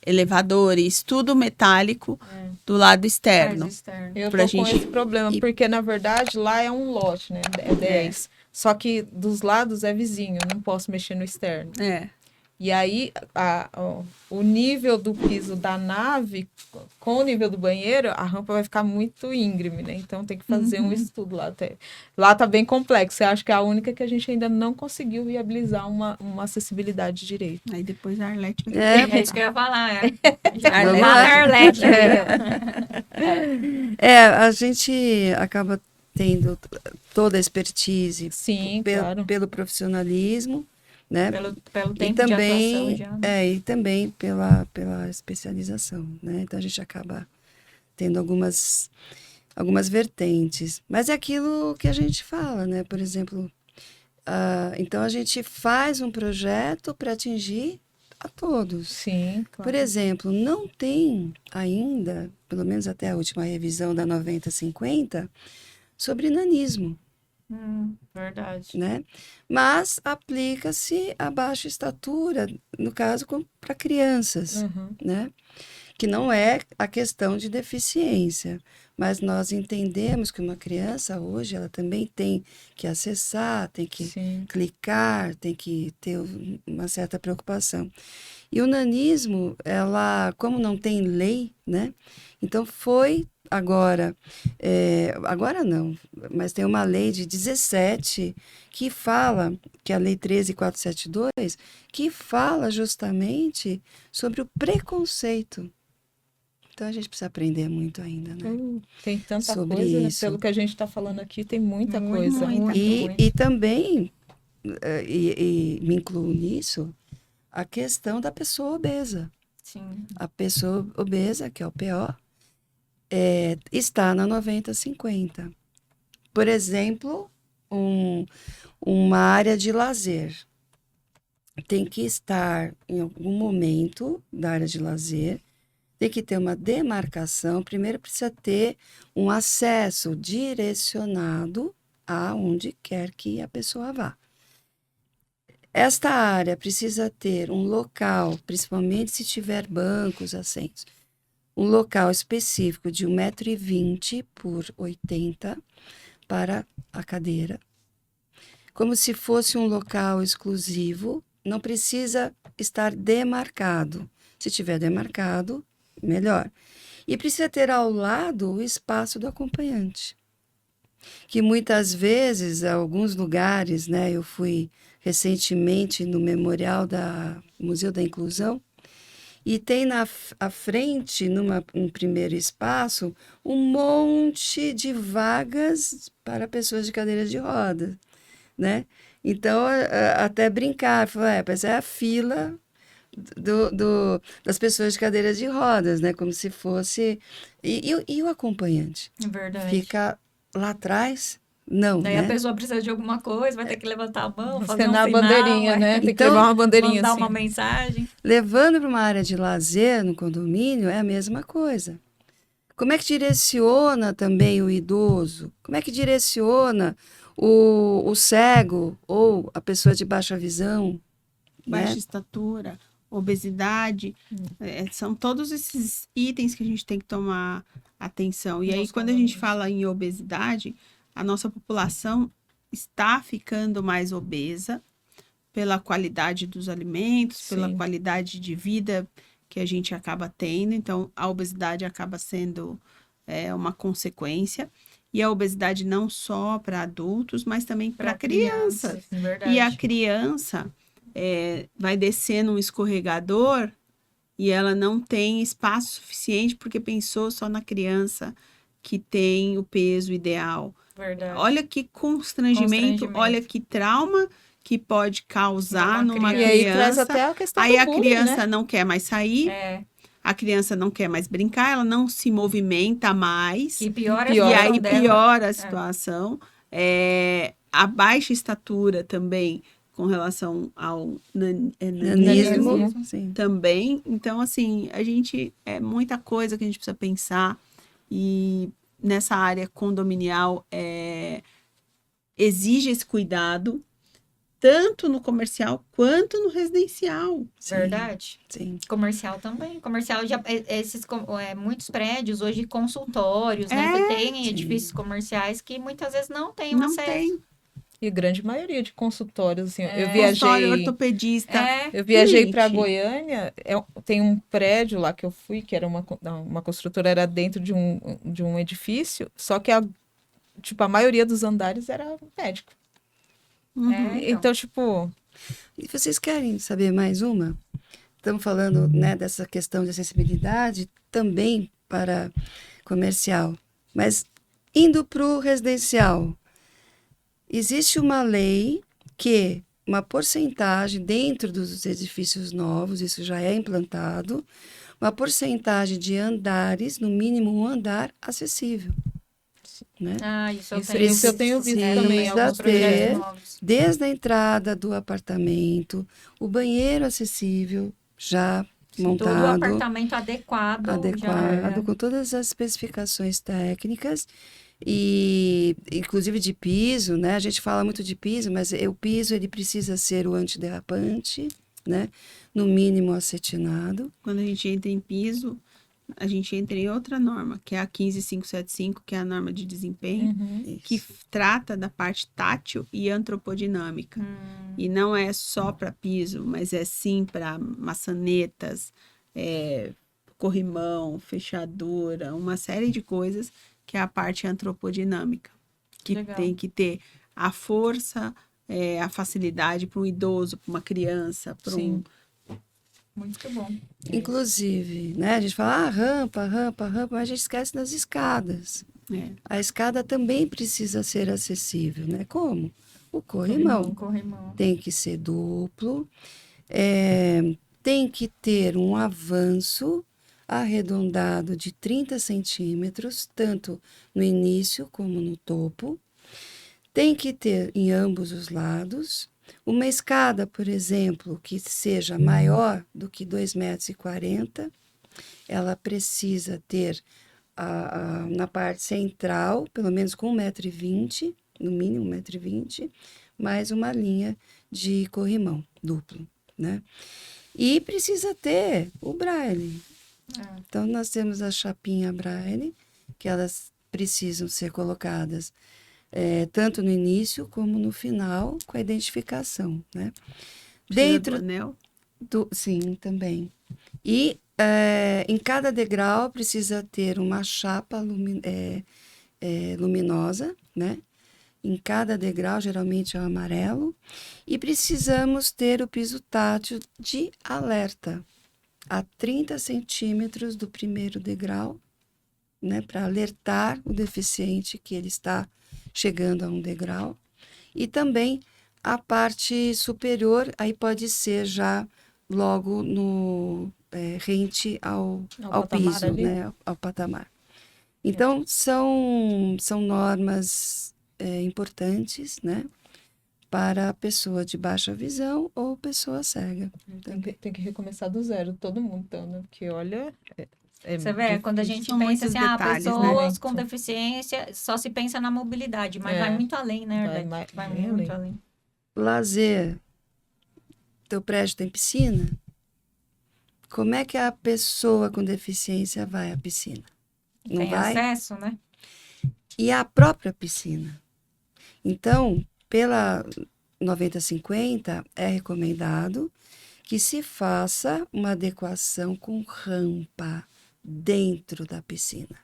elevadores, tudo metálico do lado externo. Eu pra tô com gente- esse problema, porque na verdade lá é um lote, né? É 10. Só que dos lados é vizinho, eu não posso mexer no externo. E aí, o nível do piso da nave, com o nível do banheiro, a rampa vai ficar muito íngreme, né? Então tem que fazer um estudo lá até. Lá tá bem complexo. Eu acho que é a única que a gente ainda não conseguiu viabilizar uma acessibilidade direito. Aí depois a Arlete vai É isso que eu ia falar. Já Arlete. vamos lá, Arlete. A gente acaba tendo toda a expertise Sim, claro. pelo profissionalismo, né? Pelo E tempo de atuação também, já. Né? e também pela especialização, né? Então a gente acaba tendo algumas vertentes. Mas é aquilo que a gente fala, né? Por exemplo, então a gente faz um projeto para atingir a todos. Sim, claro. Por exemplo, não tem ainda, pelo menos até a última revisão da 9050, sobre nanismo, Verdade. né? Mas aplica-se a baixa estatura, no caso, para crianças, Uhum. né? Que não é a questão de deficiência, mas nós entendemos que uma criança hoje, ela também tem que acessar, tem que Sim. clicar, tem que ter uma certa preocupação. E o nanismo, ela, como não tem lei, né? Então foi agora não, mas tem uma lei de 17 que fala, que é a Lei 13.472, que fala justamente sobre o preconceito. Então a gente precisa aprender muito ainda, né? Tem tanta Sobre coisa, né? isso. Pelo que a gente está falando aqui, tem muita coisa. muita. E também, e me incluo nisso, a questão da pessoa obesa. Sim. A pessoa obesa, que é o PO, está na 9050. Por exemplo, uma área de lazer. Tem que estar em algum momento da área de lazer, tem que ter uma demarcação. Primeiro precisa ter um acesso direcionado aonde quer que a pessoa vá. Esta área precisa ter um local, principalmente se tiver bancos, assentos, um local específico de 1,20 m por 80 m para a cadeira, como se fosse um local exclusivo, não precisa estar demarcado. Se tiver demarcado, melhor. E precisa ter ao lado o espaço do acompanhante. Que muitas vezes, em alguns lugares, né, eu fui recentemente no Memorial da Museu da Inclusão, e tem à frente, num primeiro espaço, um monte de vagas para pessoas de cadeira de rodas, né? Então, até brincar, falar, mas é a fila das pessoas de cadeira de rodas, né? Como se fosse... E o acompanhante? Verdade. Fica lá atrás? Não, Daí né? a pessoa precisa de alguma coisa, vai ter que levantar a mão, fazer um Acenar a sinal, bandeirinha, né? Tem que Então, levar uma bandeirinha mandar assim. uma mensagem. Levando para uma área de lazer no condomínio é a mesma coisa. Como é que direciona também o idoso? Como é que direciona o cego ou a pessoa de baixa visão? Baixa Né? estatura, obesidade, são todos esses itens que a gente tem que tomar atenção. E aí, Nos quando a gente condomínios. fala em obesidade, a nossa população está ficando mais obesa pela qualidade dos alimentos, pela Sim. qualidade de vida que a gente acaba tendo. Então, a obesidade acaba sendo uma consequência. E a obesidade não só para adultos, mas também para crianças. Verdade. E a criança vai descer num escorregador e ela não tem espaço suficiente porque pensou só na criança que tem o peso ideal. Verdade. Olha que constrangimento, olha que trauma que pode causar numa E aí criança. traz até a questão Aí do a bullying, criança né? não quer mais sair, É, a criança não quer mais brincar, ela não se movimenta mais. que piora a Piora. E situação aí dela. piora a situação. A baixa estatura também, com relação ao nanismo, Nanismo, sim. também. Então, assim, é muita coisa que a gente precisa pensar. E nessa área condominial exige esse cuidado, tanto no comercial quanto no residencial. Sim, Verdade. sim. Comercial também. Comercial já muitos prédios hoje consultórios, né? Que tem sim. edifícios comerciais que muitas vezes não têm o Não acesso. tem. E grande maioria de consultórios, assim, eu Consultório viajei... ortopedista. Eu viajei para Gente. Goiânia, tem um prédio lá que eu fui, que era uma construtora, era dentro de um edifício, só que a maioria dos andares era médico. Uhum. Então, tipo, E vocês querem saber mais uma? Estamos falando, né, dessa questão de acessibilidade também para comercial. Mas indo para o residencial, existe uma lei que uma porcentagem dentro dos edifícios novos, isso já é implantado, uma porcentagem de andares, no mínimo um andar acessível. Né? Ah, isso eu Isso- tenho. isso eu tenho visto também em alguns alguns projetos ter. novos. Desde a entrada do apartamento, o banheiro acessível já Todo o montado, apartamento adequado. adequado, com todas as especificações técnicas e inclusive de piso, né? A gente fala muito de piso, mas o piso ele precisa ser o antiderrapante, né? No mínimo acetinado. Quando a gente entra em piso, a gente entra em outra norma, que é a 15575, que é a norma de desempenho, que trata da parte tátil e antropodinâmica. E não é só para piso, mas é sim para maçanetas, corrimão, fechadura, uma série de coisas que é a parte antropodinâmica, que Legal. tem que ter a força, a facilidade para um idoso, para uma criança, para Sim. Muito bom. Inclusive, né? A gente fala rampa, mas a gente esquece das escadas. A escada também precisa ser acessível, né? Como? O corrimão. Corrimão. Tem que ser duplo, tem que ter um avanço arredondado de 30 centímetros, tanto no início como no topo. Tem que ter em ambos os lados. Uma escada, por exemplo, que seja maior do que 2,40 m, ela precisa ter na parte central, pelo menos com 1,20 m, no mínimo 1,20 m, mais uma linha de corrimão duplo, né? E precisa ter o braille. Então, nós temos a chapinha braille, que elas precisam ser colocadas tanto no início como no final, com a identificação, né? Precisa Dentro do anel. sim, também. E em cada degrau precisa ter uma chapa luminosa, né? Em cada degrau, geralmente é o amarelo. E precisamos ter o piso tátil de alerta a 30 centímetros do primeiro degrau, né? Para alertar o deficiente que ele está chegando a um degrau. E também a parte superior, aí pode ser já logo no rente ao patamar piso, ali. né? Ao patamar. Então, são normas importantes, né? Para a pessoa de baixa visão ou pessoa cega. Tem que recomeçar do zero, todo mundo, então, né? Porque, olha... Você vê, quando a gente São pensa muitos assim, detalhes, né? pessoas com Então. deficiência, só se pensa na mobilidade, mas É. vai muito além, né, Vai Arlete? Vai bem muito além. além. Lazer. Teu prédio tem piscina? Como é que a pessoa com deficiência vai à piscina? Não Tem vai? acesso, né? E a própria piscina. Então, pela 9050, é recomendado que se faça uma adequação com rampa dentro da piscina.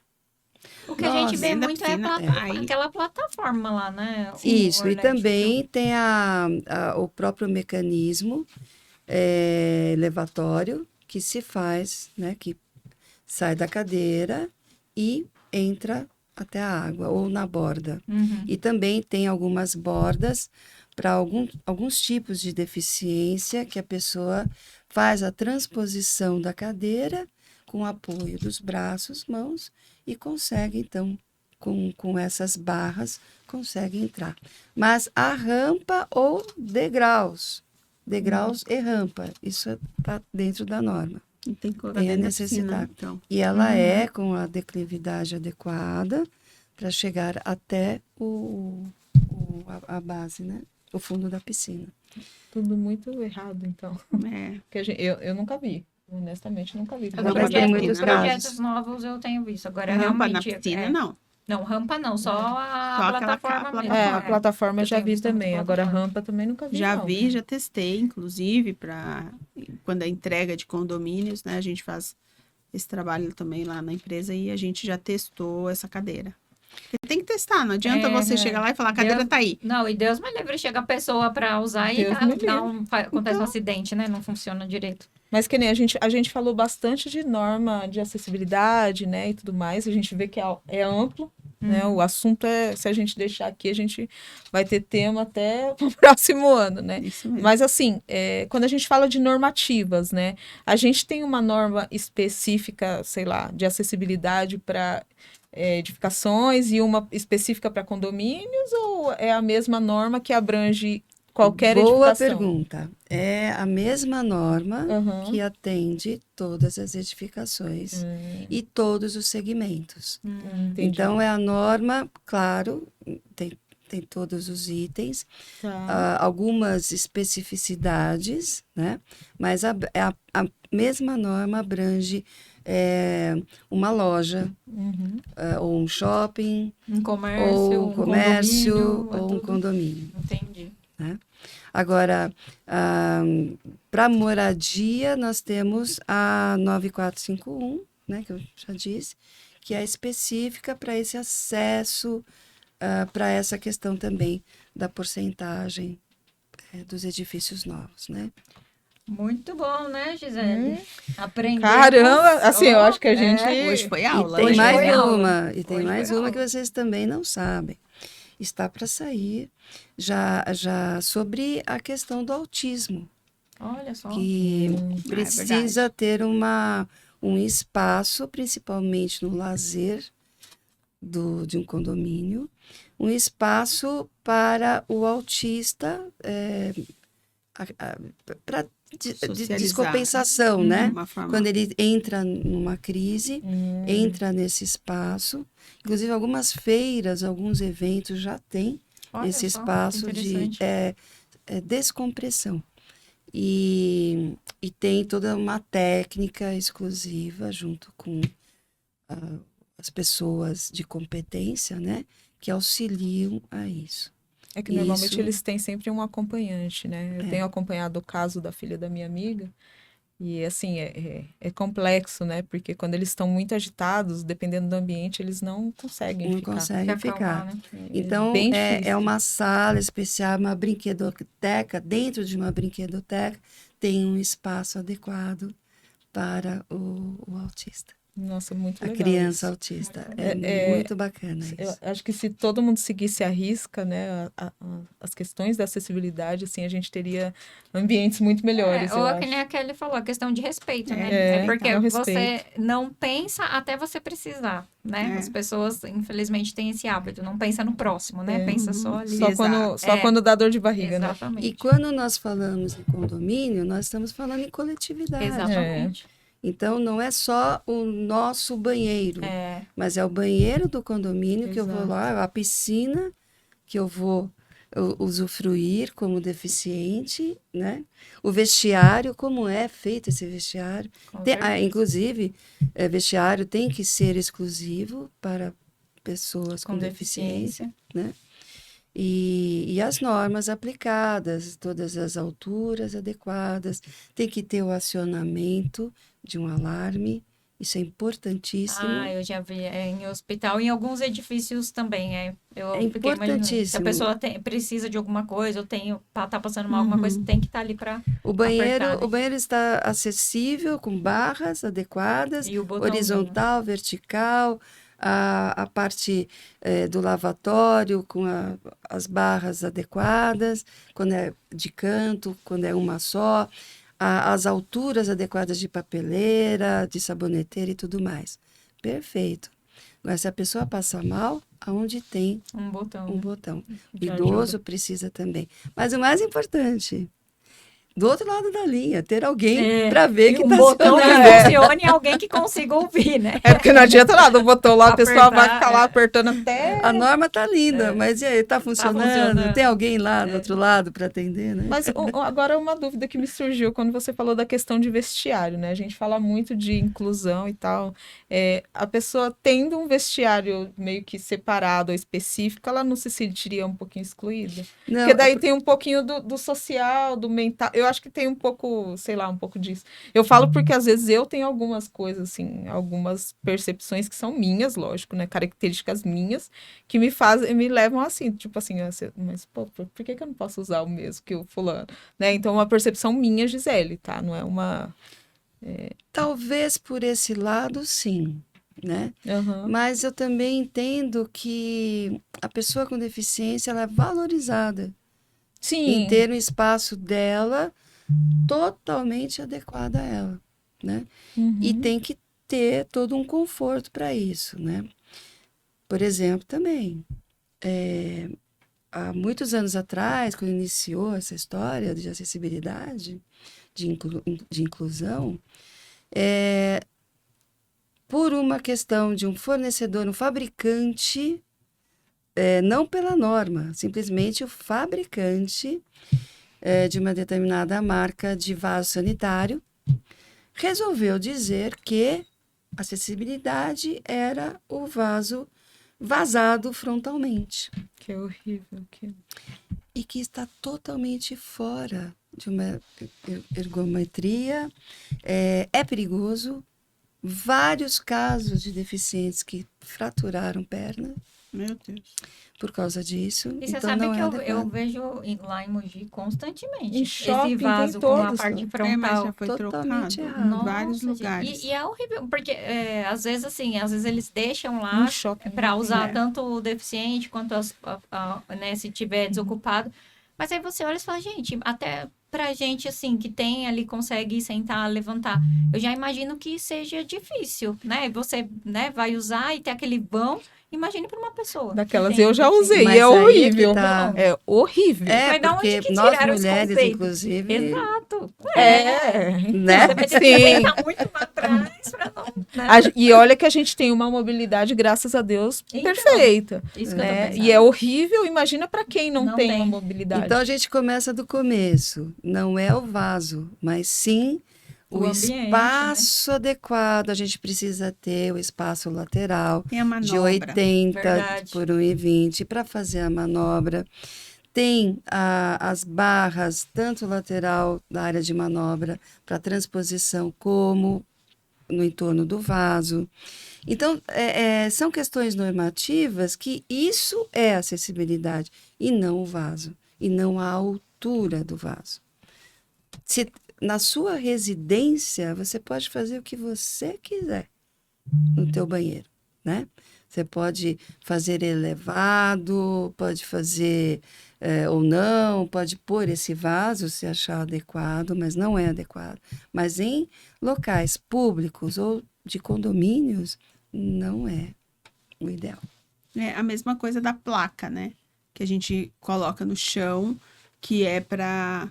O que a gente vê dentro da muito é piscina, aí- aquela plataforma lá, né? Isso, e Arlete, também tem o próprio mecanismo elevatório que se faz, né, que sai da cadeira e entra até a água ou na borda. Uhum. E também tem algumas bordas para alguns tipos de deficiência que a pessoa faz a transposição da cadeira com o apoio dos braços, mãos e consegue, então, com essas barras, consegue entrar. Mas a rampa ou degraus e rampa, isso está dentro da norma. E tem que colocar Tem a dentro da piscina, necessidade. então. E ela é com a declividade adequada para chegar até a base, né? O fundo da piscina. Tudo muito errado, então. É. Porque eu nunca vi. Honestamente, nunca vi. Agora vai ter muitos projetos casos. novos eu tenho visto. Agora, Rampa na realmente... piscina, não. Não, rampa não, só a Só aquela plataforma mesmo. A plataforma eu já tenho vi visto muito também. Agora a plataforma. rampa também nunca vi, Já não. vi, já testei, inclusive, para quando a entrega de condomínios, né? A gente faz esse trabalho também lá na empresa e a gente já testou essa cadeira. Porque tem que testar, não adianta você chegar lá e falar, a cadeira tá aí. Não, e Deus me livre, chega a pessoa para usar Deus e me livre. acontece um acidente, né? Não funciona direito. Mas que nem a gente falou bastante de norma de acessibilidade, né, e tudo mais. A gente vê que é amplo, né? O assunto se a gente deixar aqui, a gente vai ter tema até o próximo ano, né? Isso mesmo. Mas assim, quando a gente fala de normativas, né, a gente tem uma norma específica, sei lá, de acessibilidade para edificações e uma específica para condomínios, ou é a mesma norma que abrange qualquer Boa edificação? pergunta. É a mesma norma Uhum. que atende todas as edificações e todos os segmentos. Entendi. Então, é a norma, claro, tem todos os itens, Tá. algumas especificidades, né? Mas a mesma norma abrange uma loja, Uhum. ou um shopping, Um comércio, ou um comércio, condomínio, ou um tudo. condomínio. Entendi. Agora, para moradia, nós temos a 9451, né, que eu já disse, que é específica para esse acesso, para essa questão também da porcentagem dos edifícios novos, né? Muito bom, né, Gisele? Aprendemos. Caramba, assim, eu acho que a gente... Hoje foi aula. E tem Hoje mais foi aula. uma, e tem Hoje mais foi uma aula. que vocês também não sabem. Está para sair já sobre a questão do autismo, Olha só. que é precisa ter um espaço, principalmente no lazer de um condomínio, um espaço para o autista para de Socializar. descompensação, né? De uma forma- Quando ele entra numa crise, entra nesse espaço. Inclusive, algumas feiras, alguns eventos já têm Olha esse só, espaço de interessante. descompressão. E tem toda uma técnica exclusiva junto com as pessoas de competência, né? Que auxiliam a isso. É que normalmente Isso. eles têm sempre um acompanhante, né? Eu tenho acompanhado o caso da filha da minha amiga E assim, é complexo, né? Porque quando eles estão muito agitados, dependendo do ambiente, eles não conseguem Não ficar. conseguem Pra ficar. acalmar, né? Então, bem é difícil. uma sala especial, uma brinquedoteca. Dentro de uma brinquedoteca tem um espaço adequado para o autista, Nossa, muito a legal criança isso. autista. Muito É É, muito bacana Eu isso. acho que se todo mundo seguisse à risca, né, as questões da acessibilidade, assim, a gente teria ambientes muito melhores, eu Ou acho. que nem a Kelly falou, a questão de respeito, né? É, É porque é o você não pensa até você precisar, né? É. As pessoas, infelizmente, têm esse hábito, não pensa no próximo, né? É. Pensa só ali. Só É. quando dá dor de barriga, né? E Exatamente. quando nós falamos em condomínio, nós estamos falando em coletividade. Exatamente. Então, não é só o nosso banheiro, É. mas é o banheiro do condomínio que eu vou Exato. lá, a piscina que eu vou usufruir como deficiente, né? O vestiário, como é feito esse vestiário. Com certeza. Inclusive, vestiário tem que ser exclusivo para pessoas com deficiência, né? E as normas aplicadas, todas as alturas adequadas, tem que ter o acionamento de um alarme, isso é importantíssimo. Eu já vi em hospital, em alguns edifícios também. Eu É fiquei imaginando. Se a importantíssimo. pessoa precisa de alguma coisa, ou tá passando mal alguma coisa, tem que estar ali para O banheiro, apertar, né? o banheiro está acessível, com barras adequadas, E o botãozinho. horizontal, vertical, a parte do lavatório com as barras adequadas, quando é de canto, quando é uma só, as alturas adequadas de papeleira, de saboneteira e tudo mais. Perfeito. Agora, se a pessoa passa mal, aonde tem Um botão. um né? botão? O Já idoso ajuda. precisa também. Mas o mais importante, do outro lado da linha, ter alguém É, para ver que um está botão que acionando. funcione e alguém que consiga ouvir, né? É porque não adianta nada, o botão lá, a pessoa vai Apertar, ficar lá apertando até... A norma tá linda, mas e aí, tá funcionando? funcionando. Tem alguém lá do outro lado para atender, né? Mas agora uma dúvida que me surgiu quando você falou da questão de vestiário, né? A gente fala muito de inclusão e tal. A pessoa tendo um vestiário meio que separado ou específico, ela não se sentiria um pouquinho excluída? Não, Porque daí tem um pouquinho do social, do mental. Eu acho que tem um pouco, sei lá, um pouco disso. Eu falo porque às vezes eu tenho algumas coisas, assim, algumas percepções que são minhas, lógico, né? Características minhas, que me levam assim, tipo assim, mas pô, por que eu não posso usar o mesmo que o fulano? Né? Então, uma percepção minha, Gisele, tá? Não é uma... talvez por esse lado, sim, né? Aham. Mas eu também entendo que a pessoa com deficiência, ela é valorizada em Sim. ter um espaço dela totalmente adequado a ela, né? E Uhum. tem que ter todo um conforto para isso, né? Por exemplo, também, há muitos anos atrás, quando iniciou essa história de acessibilidade, de inclusão, por uma questão de um fornecedor, um fabricante, não pela norma, simplesmente o fabricante de uma determinada marca de vaso sanitário resolveu dizer que acessibilidade era o vaso vazado frontalmente Que é horrível. e que está totalmente fora de uma ergometria, é perigoso. Vários casos de deficientes que fraturaram perna Meu Deus. por causa disso. E você então sabe não que é eu adequado. vejo lá em Mogi constantemente Em shopping esse tem vaso com a todos, parte né? Mas frontal. já foi Totalmente trocado errado. em vários Nossa, gente, lugares. e é horrível, porque às vezes assim, às vezes eles deixam lá Em shopping. para usar É. tanto o deficiente quanto né, se tiver desocupado. Mas aí você olha e fala, gente, até pra gente assim que tem ali consegue sentar, levantar, eu já imagino que seja difícil, né? Você, né, vai usar e ter aquele vão. Imagine para uma pessoa. que Daquelas tem eu já deficiência. usei, Mas e é aí é que horrível. tá. É horrível. É, Mas da onde porque que nós tiraram esse mulheres, conceito? inclusive, Exato. né? Você vai ter que Sim. sentar muito pra trás pra não. Né? E olha que a gente tem uma mobilidade, graças a Deus, Então, perfeita. Isso que eu tô Né? pensando. E é horrível, imagina para quem não, Não tem tem. uma mobilidade. Então a gente começa do começo. Não é o vaso, mas sim O o ambiente, né? espaço adequado. A gente precisa ter o espaço lateral Tem a manobra. de 80 Verdade. por 1,20 para fazer a manobra. tem as barras, tanto lateral da área de manobra para transposição, como no entorno do vaso. Então, são questões normativas que isso é acessibilidade, e não o vaso, e não a altura do vaso. Se na sua residência, você pode fazer o que você quiser no teu banheiro, né? Você pode fazer elevado, pode fazer ou não, pode pôr esse vaso se achar adequado, mas não é adequado. Mas em locais públicos ou de condomínios, não é o ideal. É a mesma coisa da placa, né? Que a gente coloca no chão, que é para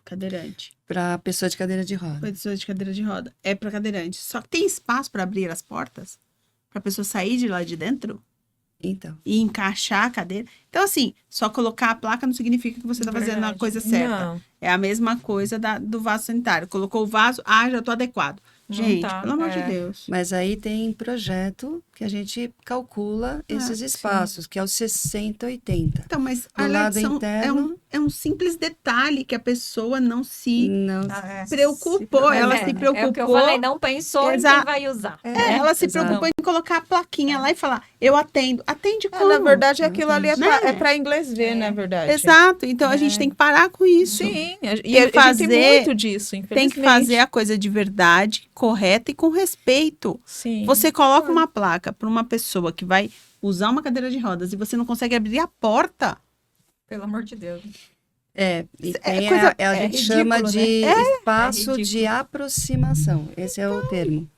cadeirante. Para pessoa de cadeira de roda. Pessoa de cadeira de roda. É para cadeirante. Só que tem espaço para abrir as portas? Para a pessoa sair de lá de dentro? Então. E encaixar a cadeira? Então, assim, só colocar a placa não significa que você está fazendo a coisa certa. Não. É a mesma coisa do vaso sanitário. Colocou o vaso, já estou adequado. Não Gente, tá, pelo amor de Deus. Mas aí tem projeto que a gente calcula esses espaços, que é o 60-80. Então, mas Do lado Alex, interno- é um simples detalhe que a pessoa não se Não, preocupou. Ela se preocupou. É o que eu falei, não pensou em Exato. quem vai usar. Ela se Exato. preocupou em colocar a plaquinha lá e falar, eu atendo. Atende como? Na verdade, aquilo ali é Né? para inglês ver, na verdade. Exato. Então, a gente tem que parar com isso. Sim, e Tem a que gente tem fazer- muito disso, Tem que infelizmente. fazer a coisa de verdade, correta e com respeito. Sim. Você coloca uma placa para uma pessoa que vai usar uma cadeira de rodas e você não consegue abrir a porta. Pelo amor de Deus. e tem coisa- a gente chama ridículo, de espaço ridículo. de aproximação. Esse é o termo.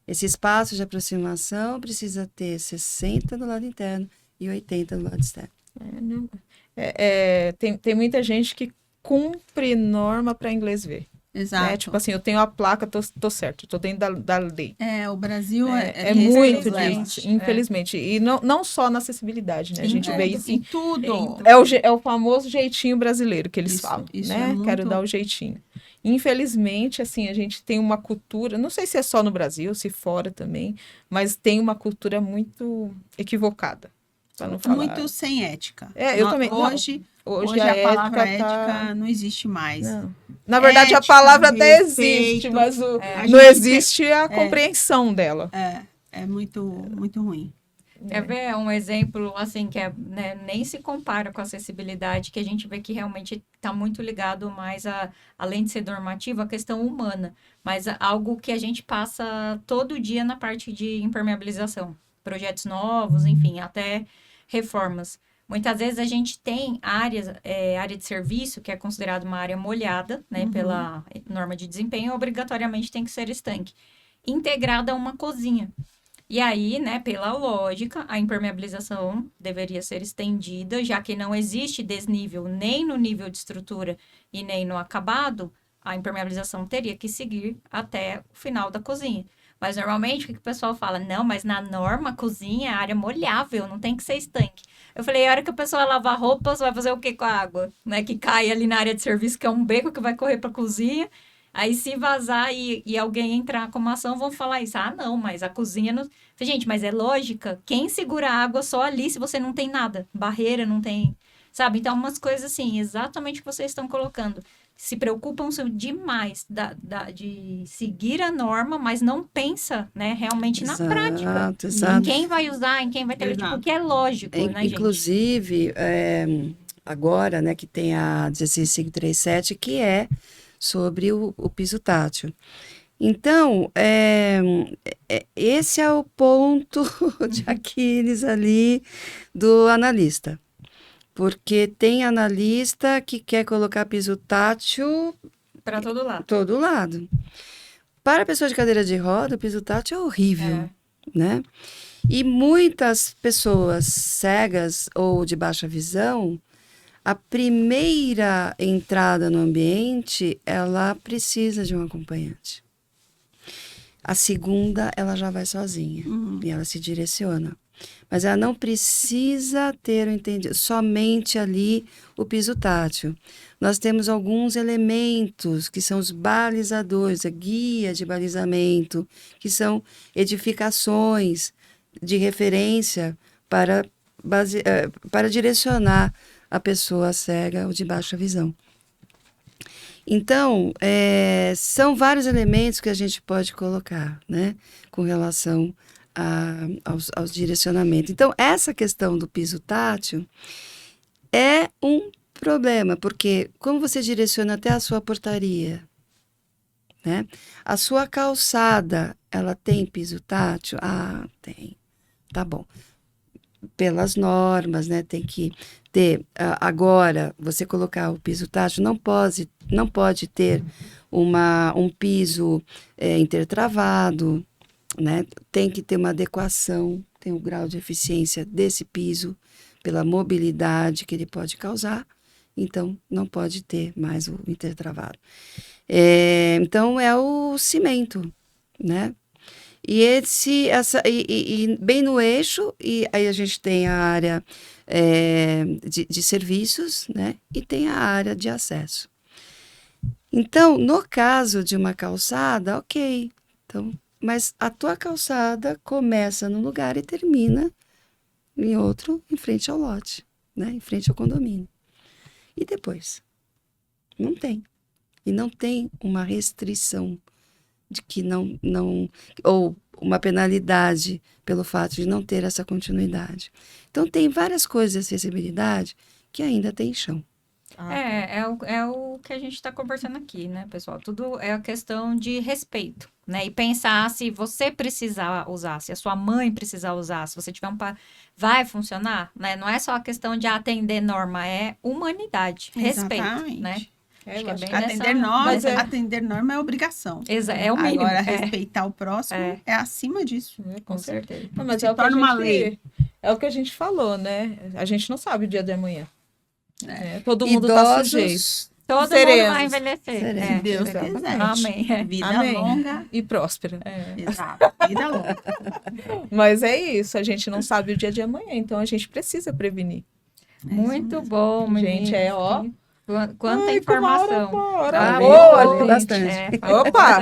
Esse espaço de aproximação precisa ter 60 do lado interno e 80 do lado externo. Tem muita gente que cumpre norma para inglês ver. Exato. Né? Tipo assim, eu tenho a placa, tô certo, tô dentro da lei. O Brasil É muito infelizmente. disso, infelizmente. E não só na acessibilidade, né? A gente vê isso em tudo. É o famoso jeitinho brasileiro que eles Isso- falam, isso né? é muito- Quero dar o jeitinho. Infelizmente, assim, a gente tem uma cultura, não sei se é só no Brasil, se fora também, mas tem uma cultura muito equivocada, para não falar. Muito sem ética. Eu também. Não, Hoje hoje a palavra ética tá- ética não existe mais. Não. Na verdade, a Ética, palavra até respeito. existe, mas A não gente- existe a compreensão dela. É muito, muito ruim. Quer ver um exemplo, assim, que né, nem se compara com a acessibilidade, que a gente vê que realmente está muito ligado mais além de ser normativo, a questão humana, mas algo que a gente passa todo dia na parte de impermeabilização. Projetos novos, enfim, até reformas. Muitas vezes a gente tem área de serviço, que é considerada uma área molhada, né, pela norma de desempenho, obrigatoriamente tem que ser estanque, integrada a uma cozinha. E aí, né, pela lógica, a impermeabilização deveria ser estendida, já que não existe desnível nem no nível de estrutura e nem no acabado, a impermeabilização teria que seguir até o final da cozinha. Mas normalmente o que o pessoal fala? Não, mas na norma, a cozinha é área molhável, não tem que ser estanque. Eu falei, a hora que a pessoa lavar roupas, vai fazer o que com a água? Né, que cai ali na área de serviço, que é um beco que vai correr para a cozinha. Aí, se vazar e alguém entrar com uma ação, vão falar isso. Ah, não, mas a cozinha não... Gente, mas é lógica. Quem segura a água só ali se você não tem nada? Barreira, não tem... Sabe? Então, umas coisas assim, exatamente o que vocês estão colocando. Se preocupam demais de seguir a norma, mas não pensa, né, realmente na prática. Em Exato. quem vai usar, em quem vai ter... Exato. Porque é lógico, né, gente? Inclusive, agora, né, que tem a 16537, que é sobre o piso tátil. Então, esse é o ponto de Aquiles ali do analista. Porque tem analista que quer colocar piso tátil Para todo lado. todo lado. Para a pessoa de cadeira de roda, o piso tátil é horrível, né? E muitas pessoas cegas ou de baixa visão, a primeira entrada no ambiente, ela precisa de um acompanhante. A segunda, ela já vai sozinha e ela se direciona. Mas ela não precisa ter o entendido, somente ali o piso tátil. Nós temos alguns elementos que são os balizadores, a guia de balizamento, que são edificações de referência para para direcionar a pessoa cega ou de baixa visão. Então, são vários elementos que a gente pode colocar, né, com relação aos direcionamentos. Então, essa questão do piso tátil é um problema, porque como você direciona até a sua portaria, né, a sua calçada, ela tem piso tátil? Ah, tem. Tá bom. Pelas normas, né, tem que ter. Agora, você colocar o piso tátil, não pode ter um piso intertravado, né? Tem que ter uma adequação, tem um grau de eficiência desse piso pela mobilidade que ele pode causar, então não pode ter mais o intertravado. Então é o cimento, né? E bem no eixo, e aí a gente tem a área de serviços, né? E tem a área de acesso. Então, no caso de uma calçada, ok. Então, mas a tua calçada começa num lugar e termina em outro, em frente ao lote, né? Em frente ao condomínio. E depois? Não tem. E não tem uma restrição de que não ou uma penalidade pelo fato de não ter essa continuidade. Então, tem várias coisas de acessibilidade que ainda tem chão. É o que a gente está conversando aqui, né, pessoal? Tudo é a questão de respeito, né? E pensar se você precisar usar, se a sua mãe precisar usar, se você tiver vai funcionar, né? Não é só a questão de atender norma, é humanidade, respeito, Exatamente. né? Acho que é bem Atender norma é obrigação. É o mínimo. Agora, respeitar o próximo é acima disso. Com certeza. Não, mas Se torna uma lei. É o que a gente falou, né? A gente não sabe o dia de amanhã. Todo mundo está sujeito. Todo mundo vai envelhecer. Se Deus quiser. Amém. Vida Amém. longa E próspera. Exato. Vida longa. Mas é isso, a gente não sabe o dia de amanhã, então a gente precisa prevenir. Muito bom, Gente, menino. Quanta informação. Boa, bastante. Opa,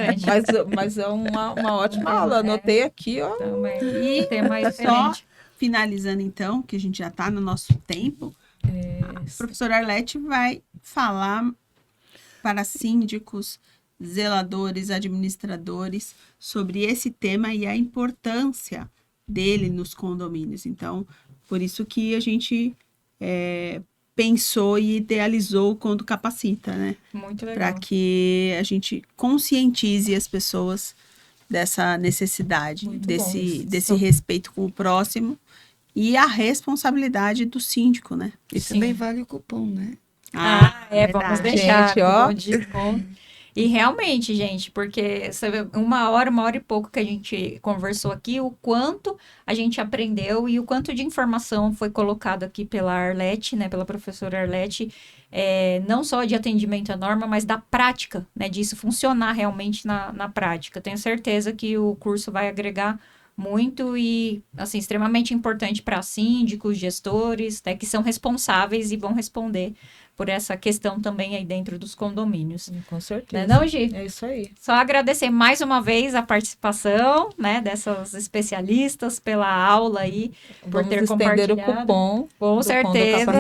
mas é uma ótima aula. Anotei aqui, ó. Também. E tem mais só finalizando, então, que a gente já está no nosso tempo, a professora Arlete vai falar para síndicos, zeladores, administradores sobre esse tema e a importância dele nos condomínios. Então, por isso que a gente pensou e idealizou o Condo Capacita, né? Muito legal. Para que a gente conscientize as pessoas dessa necessidade, desse respeito com o próximo e a responsabilidade do síndico, né? E também vale o cupom, né? Vamos deixar. Gente, ó. E realmente, gente, porque você vê, uma hora e pouco que a gente conversou aqui, o quanto a gente aprendeu e o quanto de informação foi colocado aqui pela Arlete, né, pela professora Arlete, não só de atendimento à norma, mas da prática, né, disso funcionar realmente na prática. Tenho certeza que o curso vai agregar muito e, assim, extremamente importante para síndicos, gestores, né, que são responsáveis e vão responder por essa questão também aí dentro dos condomínios. Com certeza. Não, Gi? É isso aí. Só agradecer mais uma vez a participação, né, dessas especialistas pela aula aí, por ter estender o compartilhado. cupom. Com certeza.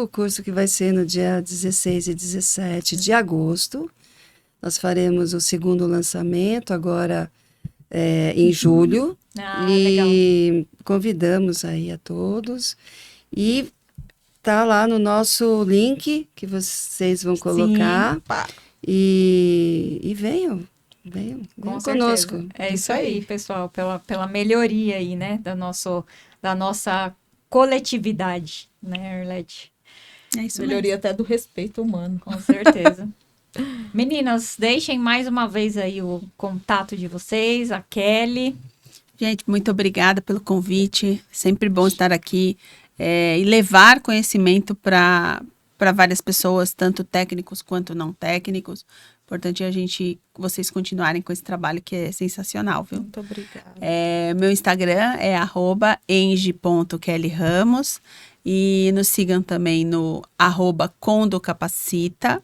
O curso que vai ser no dia 16 e 17 de agosto. Nós faremos o segundo lançamento agora em julho. E legal. Convidamos aí a todos. E tá lá no nosso link que vocês vão colocar. Sim. E venham conosco. É isso aí, pessoal, pela melhoria aí, né, da nossa coletividade, né, Arlete? É isso melhoria mesmo. Até do respeito humano. Com certeza. Meninas, deixem mais uma vez aí o contato de vocês, a Kelly. Gente, muito obrigada pelo convite. Sempre bom estar aqui. E levar conhecimento para várias pessoas, tanto técnicos quanto não técnicos. Importante vocês continuarem com esse trabalho que é sensacional, viu? Muito obrigada. Meu Instagram é @eng.kellyramos e nos sigam também no @condocapacita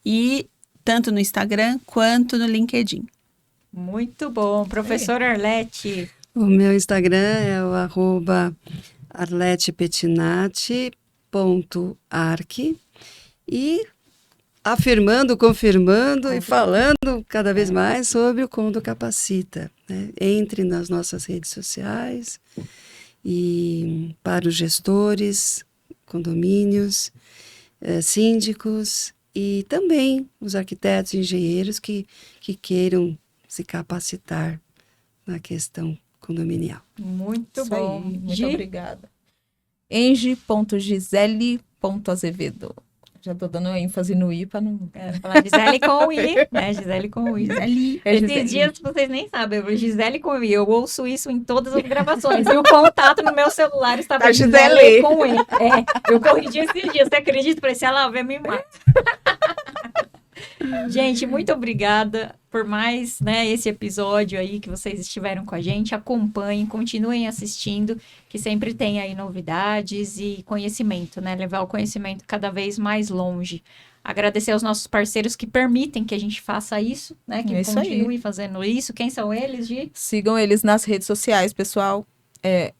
e tanto no Instagram quanto no LinkedIn. Muito bom. Professora Arlete. O meu Instagram é o arletepettinati.arc e afirmando, confirmando e falando cada vez mais sobre o Condo Capacita, né? Entre nas nossas redes sociais e para os gestores, condomínios, síndicos e também os arquitetos e engenheiros que queiram se capacitar na questão condominial. Muito Isso bom. aí, muito Gi? obrigada. Enge.gisele.azevedo. Já tô dando ênfase no I para não... Falar Gisele com o I, né? Gisele com o I. Gisele. É Esses Gisele. dias vocês nem sabem, eu Gisele com o I. Eu ouço isso em todas as gravações. E o contato no meu celular estava Tá Gisele Gisele. com o I. Eu corrigi esses dias. Você acredita? Parecia ela ver me mata. Gente, muito obrigada por mais, né, esse episódio aí que vocês estiveram com a gente. Acompanhem, continuem assistindo, que sempre tem aí novidades e conhecimento, né? Levar o conhecimento cada vez mais longe. Agradecer aos nossos parceiros que permitem que a gente faça isso, né? Que É isso aí. continue fazendo isso. Quem são eles, Gi? Sigam eles nas redes sociais, pessoal.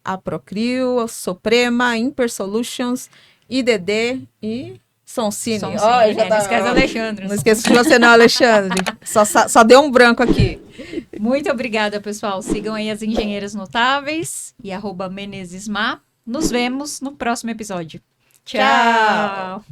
A Procrio, a Suprema, Imper Solutions, IDD e Soncine. Som Ó, Cine, já né? tá- Não esquece do Alexandre. Não esqueça de você não, Alexandre. Só deu um branco aqui. Muito obrigada, pessoal. Sigam aí as Engenheiras Notáveis e @menezesma. Nos vemos no próximo episódio. Tchau. Tchau.